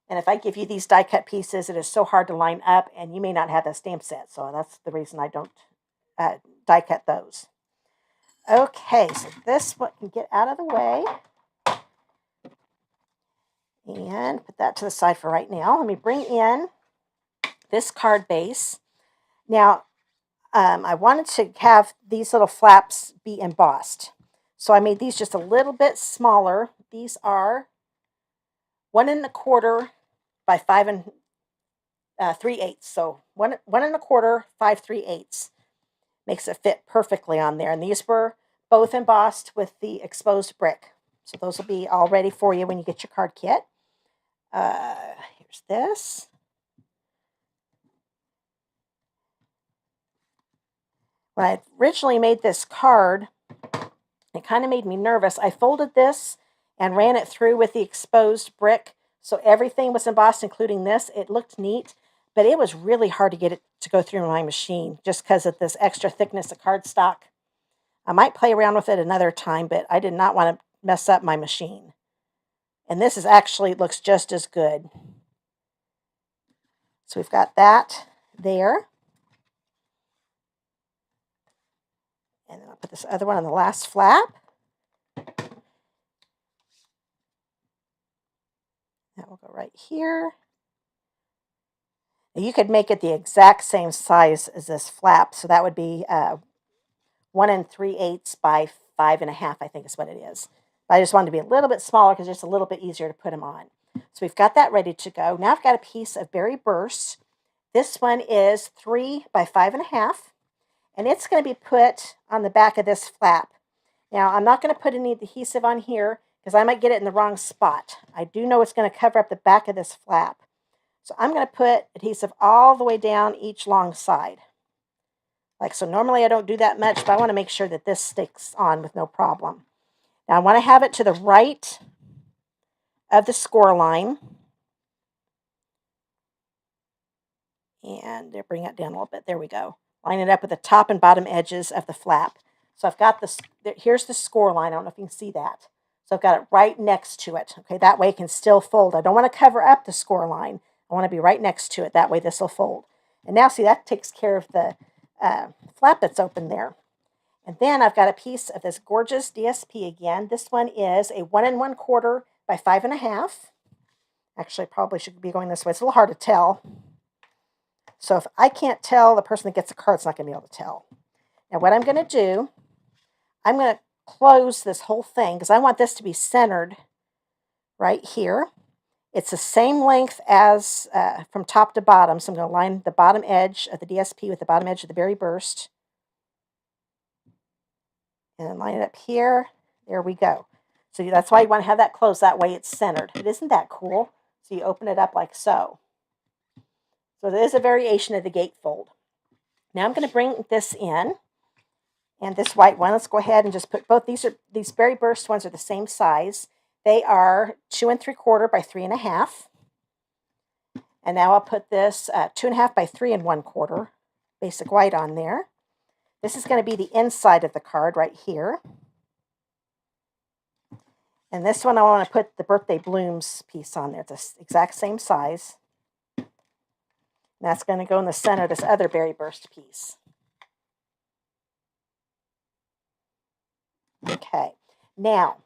And if I give you these die cut pieces, it is so hard to line up, and you may not have that stamp set. So that's the reason I don't die cut those. Okay, so this one can get out of the way. And put that to the side for right now. Let me bring in this card base. Now, I wanted to have these little flaps be embossed. So I made these just a little bit smaller. These are 1 1/4 by 5 3/8. So 1 1/4, 5 3/8. Makes it fit perfectly on there. And these were both embossed with the exposed brick. So those will be all ready for you when you get your card kit. Here's this. When I originally made this card, it kind of made me nervous. I folded this and ran it through with the exposed brick. So everything was embossed, including this. It looked neat, but it was really hard to get it to go through my machine just because of this extra thickness of cardstock. I might play around with it another time, but I did not want to mess up my machine. And this is actually looks just as good. So we've got that there. And then I'll put this other one on the last flap. That will go right here. Now you could make it the exact same size as this flap, so that would be 1 3/8 by 5.5, I think is what it is. But I just wanted to be a little bit smaller because it's just a little bit easier to put them on. So we've got that ready to go. Now I've got a piece of Berry Burst. This one is 3 by 5.5, and it's going to be put on the back of this flap. Now I'm not going to put any adhesive on here because I might get it in the wrong spot. I do know it's going to cover up the back of this flap. So I'm going to put adhesive all the way down each long side. Like so, normally I don't do that much, but I want to make sure that this sticks on with no problem. Now I want to have it to the right of the score line. And bring it down a little bit. There we go. Line it up with the top and bottom edges of the flap. So I've got this, here's the score line. I don't know if you can see that. So I've got it right next to it. Okay, that way it can still fold. I don't want to cover up the score line. I want to be right next to it. That way this will fold. And now see, that takes care of the flap that's open there. And then I've got a piece of this gorgeous DSP again. This one is a 1 1/4 by 5.5. Actually, probably should be going this way. It's a little hard to tell. So if I can't tell, the person that gets the card's not going to be able to tell. Now what I'm going to do, I'm going to close this whole thing because I want this to be centered right here. It's the same length as from top to bottom. So I'm going to line the bottom edge of the DSP with the bottom edge of the Berry Burst. And then line it up here. There we go. So that's why you want to have that closed. That way it's centered. But isn't that cool? So you open it up like so. So there is a variation of the gatefold. Now I'm going to bring this in. And this white one, let's go ahead and just put both. These Berry Burst ones are the same size. They are 2 3/4 by 3.5. And now I'll put this 2.5 by 3 1/4 basic white on there. This is going to be the inside of the card right here. And this one I want to put the Birthday Blooms piece on there. It's the exact same size. And that's going to go in the center of this other Berry Burst piece. Okay, now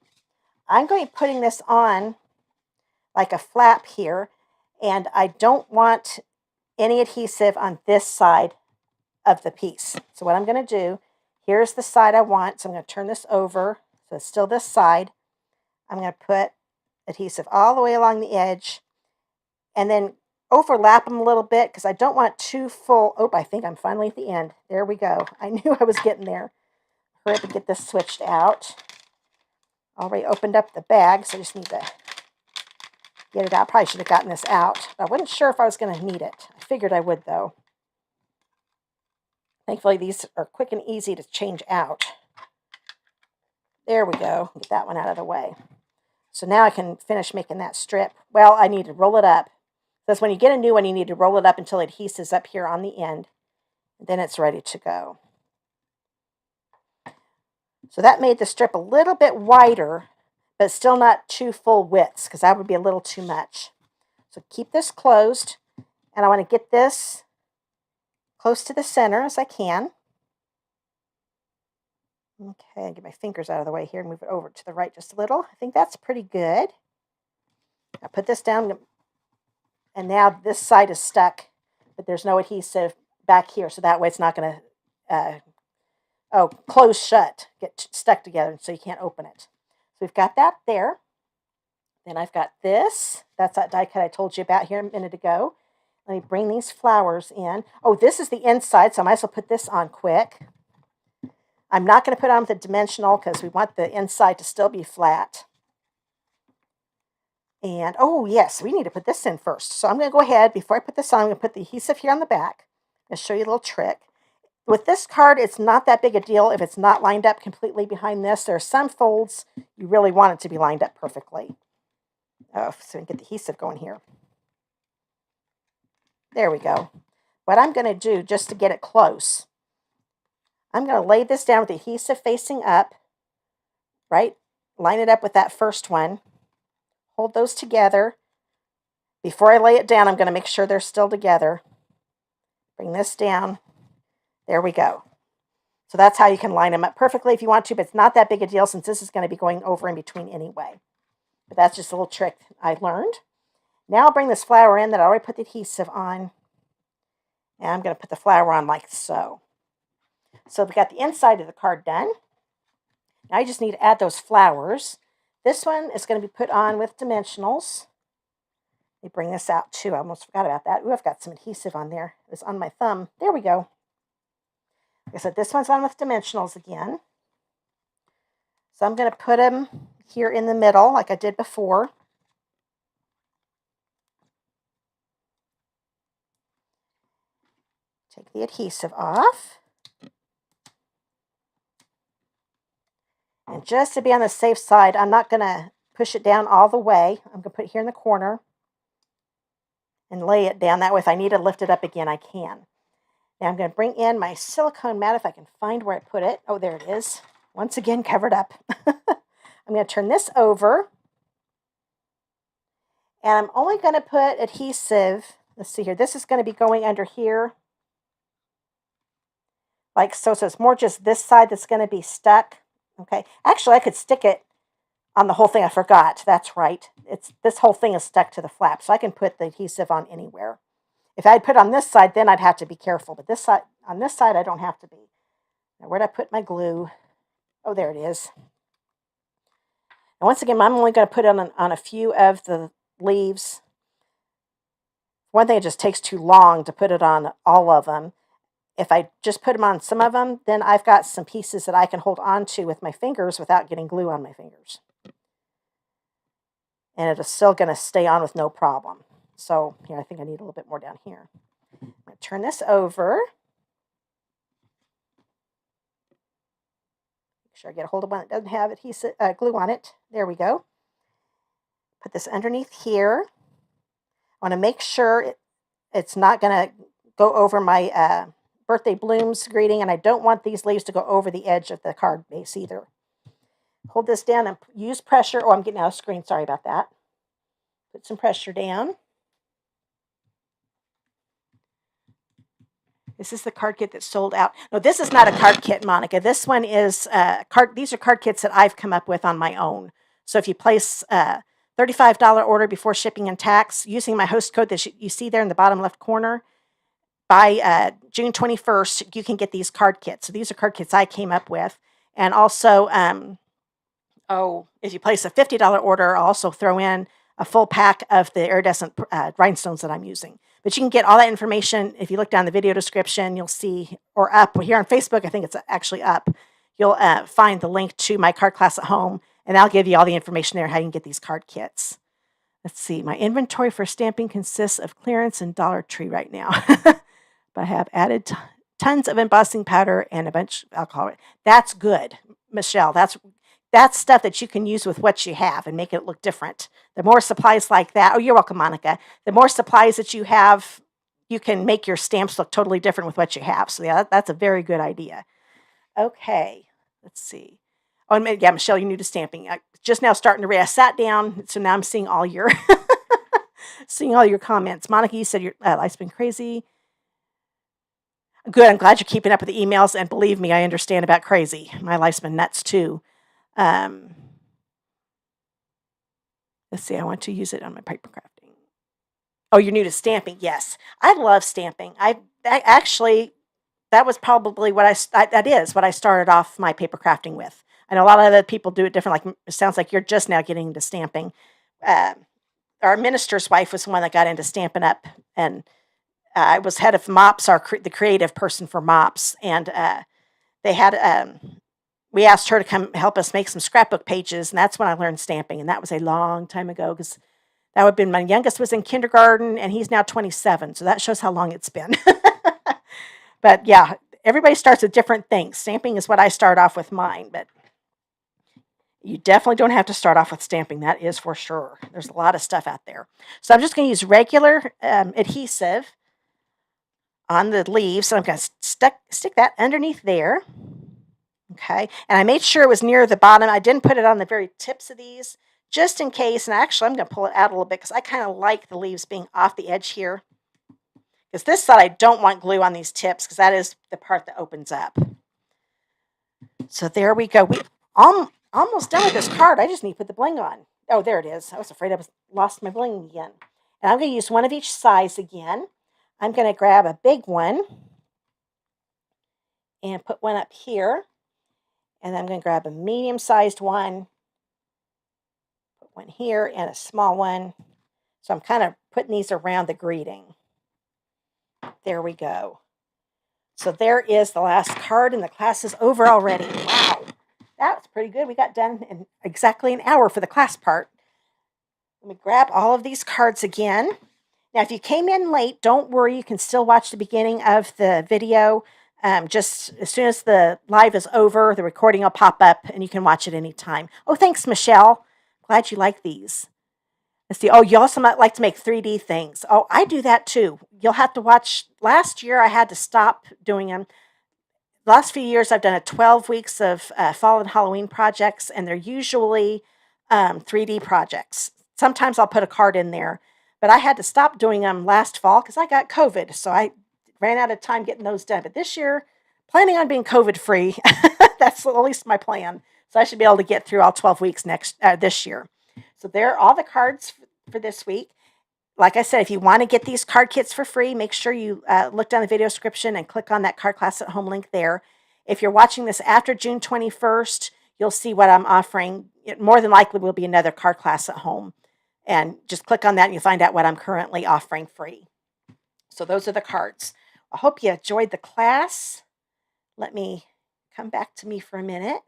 I'm going to be putting this on like a flap here, and I don't want any adhesive on this side of the piece. So what I'm going to do, here's the side I want, so I'm going to turn this over, so it's still this side. I'm going to put adhesive all the way along the edge, and then overlap them a little bit, because I don't want too full. Oh, I think I'm finally at the end. There we go. I knew I was getting there. Hurry up and get this switched out. Already opened up the bag, so I just need to get it out. Probably should have gotten this out. I wasn't sure if I was going to need it. I figured I would, though. Thankfully, these are quick and easy to change out. There we go. Get that one out of the way. So now I can finish making that strip. Well, I need to roll it up. Because when you get a new one, you need to roll it up until it adheses up here on the end. Then it's ready to go. So that made the strip a little bit wider, but still not too full widths, because that would be a little too much. So keep this closed, and I want to get this close to the center as I can. Okay, get my fingers out of the way here and move it over to the right just a little. I think that's pretty good. I put this down, and now this side is stuck, but there's no adhesive back here, so that way it's not going to close shut, get stuck together, so you can't open it. So we've got that there. Then I've got this. That's that die cut I told you about here a minute ago. Let me bring these flowers in. Oh, this is the inside, so I might as well put this on quick. I'm not going to put on with the dimensional because we want the inside to still be flat. And, oh, yes, we need to put this in first. So I'm going to go ahead, before I put this on, I'm going to put the adhesive here on the back. I'm going to show you a little trick. With this card, it's not that big a deal if it's not lined up completely behind this. There are some folds you really want it to be lined up perfectly. Oh, so we can get the adhesive going here. There we go. What I'm going to do, just to get it close, I'm going to lay this down with the adhesive facing up, right? Line it up with that first one. Hold those together. Before I lay it down, I'm going to make sure they're still together. Bring this down. There we go. So that's how you can line them up perfectly if you want to, but it's not that big a deal since this is going to be going over in between anyway. But that's just a little trick I learned. Now I'll bring this flower in that I already put the adhesive on. And I'm going to put the flower on like so. So we've got the inside of the card done. Now I just need to add those flowers. This one is going to be put on with dimensionals. Let me bring this out too. I almost forgot about that. Ooh, I've got some adhesive on there. It was on my thumb. There we go. Like I said, this one's on with dimensionals again. So I'm going to put them here in the middle like I did before. Take the adhesive off. And just to be on the safe side, I'm not going to push it down all the way. I'm going to put it here in the corner and lay it down. That way, if I need to lift it up again, I can. Now I'm going to bring in my silicone mat if I can find where I put it. Oh, there it is. Once again, covered up. I'm going to turn this over. And I'm only going to put adhesive. Let's see here. This is going to be going under here. Like so. So it's more just this side that's going to be stuck. Okay. Actually, I could stick it on the whole thing. I forgot. That's right. This whole thing is stuck to the flap. So I can put the adhesive on anywhere. If I'd put it on this side, then I'd have to be careful. But this side, on this side, I don't have to be. Now, where'd I put my glue? Oh, there it is. And once again, I'm only going to put it on a few of the leaves. One thing, it just takes too long to put it on all of them. If I just put them on some of them, then I've got some pieces that I can hold on to with my fingers without getting glue on my fingers. And it's still going to stay on with no problem. So here, I think I need a little bit more down here. I'm going to turn this over. Make sure I get a hold of one that doesn't have adhesive glue on it. There we go. Put this underneath here. I want to make sure it's not going to go over my birthday blooms greeting, and I don't want these leaves to go over the edge of the card base either. Hold this down and use pressure. Oh, I'm getting out of screen. Sorry about that. Put some pressure down. This is the card kit that's sold out. No, this is not a card kit, Monica. This one is these are card kits that I've come up with on my own. So if you place a $35 order before shipping and tax using my host code that you see there in the bottom left corner, by June 21st, you can get these card kits. So these are card kits I came up with. And also, if you place a $50 order, I'll also throw in a full pack of the iridescent rhinestones that I'm using. But you can get all that information. If you look down the video description, you'll see, or up here on Facebook, I think it's actually up, you'll find the link to my card class at home, and I'll give you all the information there how you can get these card kits. Let's see, my inventory for stamping consists of clearance and Dollar Tree right now. But I have added tons of embossing powder and a bunch of alcohol. That's good, Michelle. That's stuff that you can use with what you have and make it look different. The more supplies like that, oh, you're welcome, Monica. The more supplies that you have, you can make your stamps look totally different with what you have. So yeah, that's a very good idea. Okay, let's see. Oh, and yeah, Michelle, you're new to stamping. I just now starting to read. I sat down, so now I'm seeing all your comments. Monica, you said your life's been crazy. Good. I'm glad you're keeping up with the emails, and believe me, I understand about crazy. My life's been nuts too. Let's see. I want to use it on my paper crafting. Oh, you're new to stamping? Yes, I love stamping. Actually, that was probably what that is what I started off my paper crafting with. I know a lot of other people do it different. Like it sounds like you're just now getting into stamping. Our minister's wife was the one that got into Stampin' Up, and I was head of MOPS, the creative person for MOPS, and they had we asked her to come help us make some scrapbook pages, and that's when I learned stamping, and that was a long time ago because that would have been my youngest was in kindergarten, and he's now 27, so that shows how long it's been. But yeah, everybody starts with different things. Stamping is what I start off with mine, but you definitely don't have to start off with stamping. That is for sure. There's a lot of stuff out there. So I'm just going to use regular adhesive on the leaves. So I'm going to stick that underneath there. Okay. And I made sure it was near the bottom. I didn't put it on the very tips of these just in case. And actually, I'm going to pull it out a little bit because I kind of like the leaves being off the edge here. Because this side, I don't want glue on these tips because that is the part that opens up. So there we go. We almost done with this card. I just need to put the bling on. Oh, there it is. I was afraid I lost my bling again. And I'm going to use one of each size again. I'm going to grab a big one and put one up here. And then I'm going to grab a medium-sized one, put one here, and a small one. So I'm kind of putting these around the greeting. There we go. So there is the last card, and the class is over already. Wow, that was pretty good. We got done in exactly an hour for the class part. Let me grab all of these cards again. Now, if you came in late, don't worry. You can still watch the beginning of the video. Just as soon as the live is over, the recording will pop up, and you can watch it anytime. Oh, thanks, Michelle. Glad you like these. Let's see. Oh, you also might like to make 3D things. Oh, I do that too. You'll have to watch. Last year, I had to stop doing them. The last few years, I've done 12 weeks of fall and Halloween projects, and they're usually 3D projects. Sometimes I'll put a card in there, but I had to stop doing them last fall because I got COVID, so I ran out of time getting those done. But this year, planning on being COVID-free. That's at least my plan. So I should be able to get through all 12 weeks this year. So there are all the cards for this week. Like I said, if you want to get these card kits for free, make sure you look down the video description and click on that Card Class at Home link there. If you're watching this after June 21st, you'll see what I'm offering. It more than likely will be another Card Class at Home. And just click on that and you'll find out what I'm currently offering free. So those are the cards. I hope you enjoyed the class. Let me come back to me for a minute.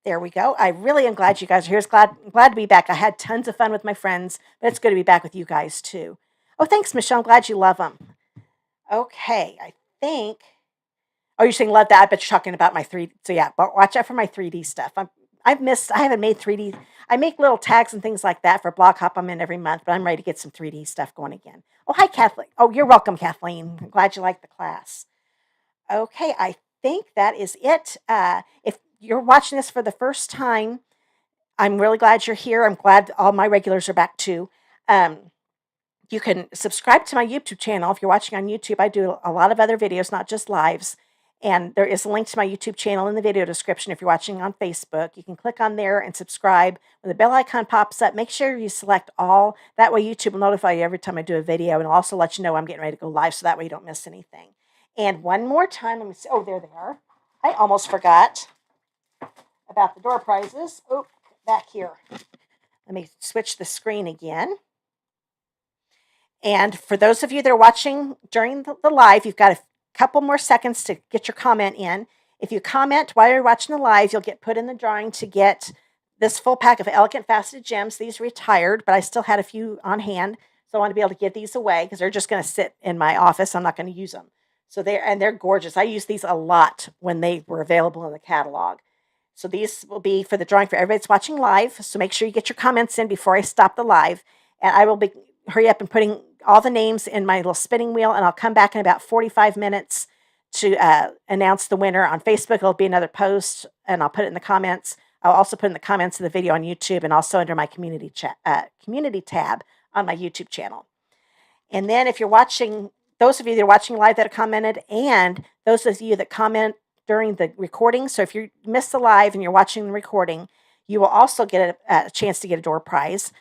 There we go. I really am glad you guys are here. Glad to be back. I had tons of fun with my friends, but it's good to be back with you guys too. Oh, thanks, Michelle. I'm glad you love them. Okay, I think. Oh, you're saying love that? I bet you're talking about my 3D. So yeah, but watch out for my 3D stuff. I haven't made 3D. I make little tags and things like that for Blog Hop. I'm in every month, but I'm ready to get some 3D stuff going again. Oh, hi, Kathleen. Oh, you're welcome, Kathleen. I'm glad you like the class. Okay, I think that is it. If you're watching this for the first time, I'm really glad you're here. I'm glad all my regulars are back too. You can subscribe to my YouTube channel. If you're watching on YouTube, I do a lot of other videos, not just lives. And there is a link to my YouTube channel in the video description. If you're watching on Facebook, you can click on there and subscribe. When the bell icon pops up, make sure you select all. That way YouTube will notify you every time I do a video, and it'll also let you know I'm getting ready to go live, so that way you don't miss anything. And one more time, let me see. Oh, there they are. I almost forgot about the door prizes. Oh, back here. Let me switch the screen again. And for those of you that are watching during the live, you've got a couple more seconds to get your comment in. If you comment while you're watching the live, you'll get put in the drawing to get this full pack of Elegant Faceted Gems. These retired, but I still had a few on hand, so I want to be able to give these away because they're just going to sit in my office. I'm not going to use them. So they're gorgeous. I use these a lot when they were available in the catalog. So these will be for the drawing for everybody that's watching live. So make sure you get your comments in before I stop the live. And I will be hurry up and putting all the names in my little spinning wheel, and I'll come back in about 45 minutes to announce the winner. On Facebook, it'll be another post, and I'll put it in the comments. I'll also put in the comments of the video on YouTube and also under my community tab on my YouTube channel. And then if you're watching, those of you that are watching live that have commented, and those of you that comment during the recording, so if you miss the live and you're watching the recording, you will also get a chance to get a door prize.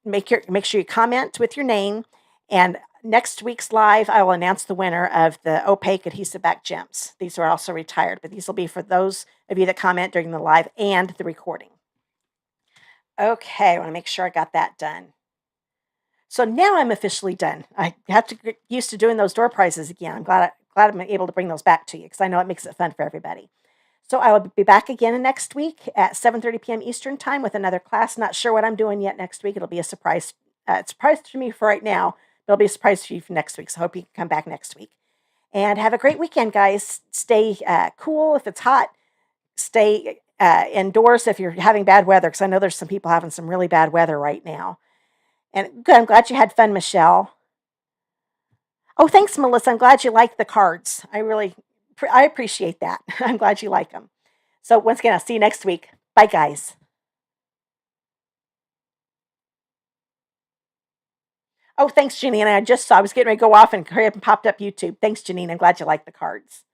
Make sure you comment with your name, and next week's live, I will announce the winner of the opaque adhesive back gems. These are also retired, but these will be for those of you that comment during the live and the recording. Okay, I want to make sure I got that done. So now I'm officially done. I have to get used to doing those door prizes again. I'm glad I'm able to bring those back to you because I know it makes it fun for everybody. So I will be back again next week at 7:30 p.m. Eastern Time with another class. Not sure what I'm doing yet next week. It'll be a surprise. Surprise to me for right now. But it'll be a surprise for you for next week. So I hope you can come back next week. And have a great weekend, guys. Stay cool if it's hot. Stay indoors if you're having bad weather, because I know there's some people having some really bad weather right now. And good, I'm glad you had fun, Michelle. Oh, thanks, Melissa. I'm glad you liked the cards. I appreciate that. I'm glad you like them. So once again, I'll see you next week. Bye, guys. Oh, thanks, Janine. I just saw I was getting ready to go off and hurry up and popped up YouTube. Thanks, Janine. I'm glad you liked the cards.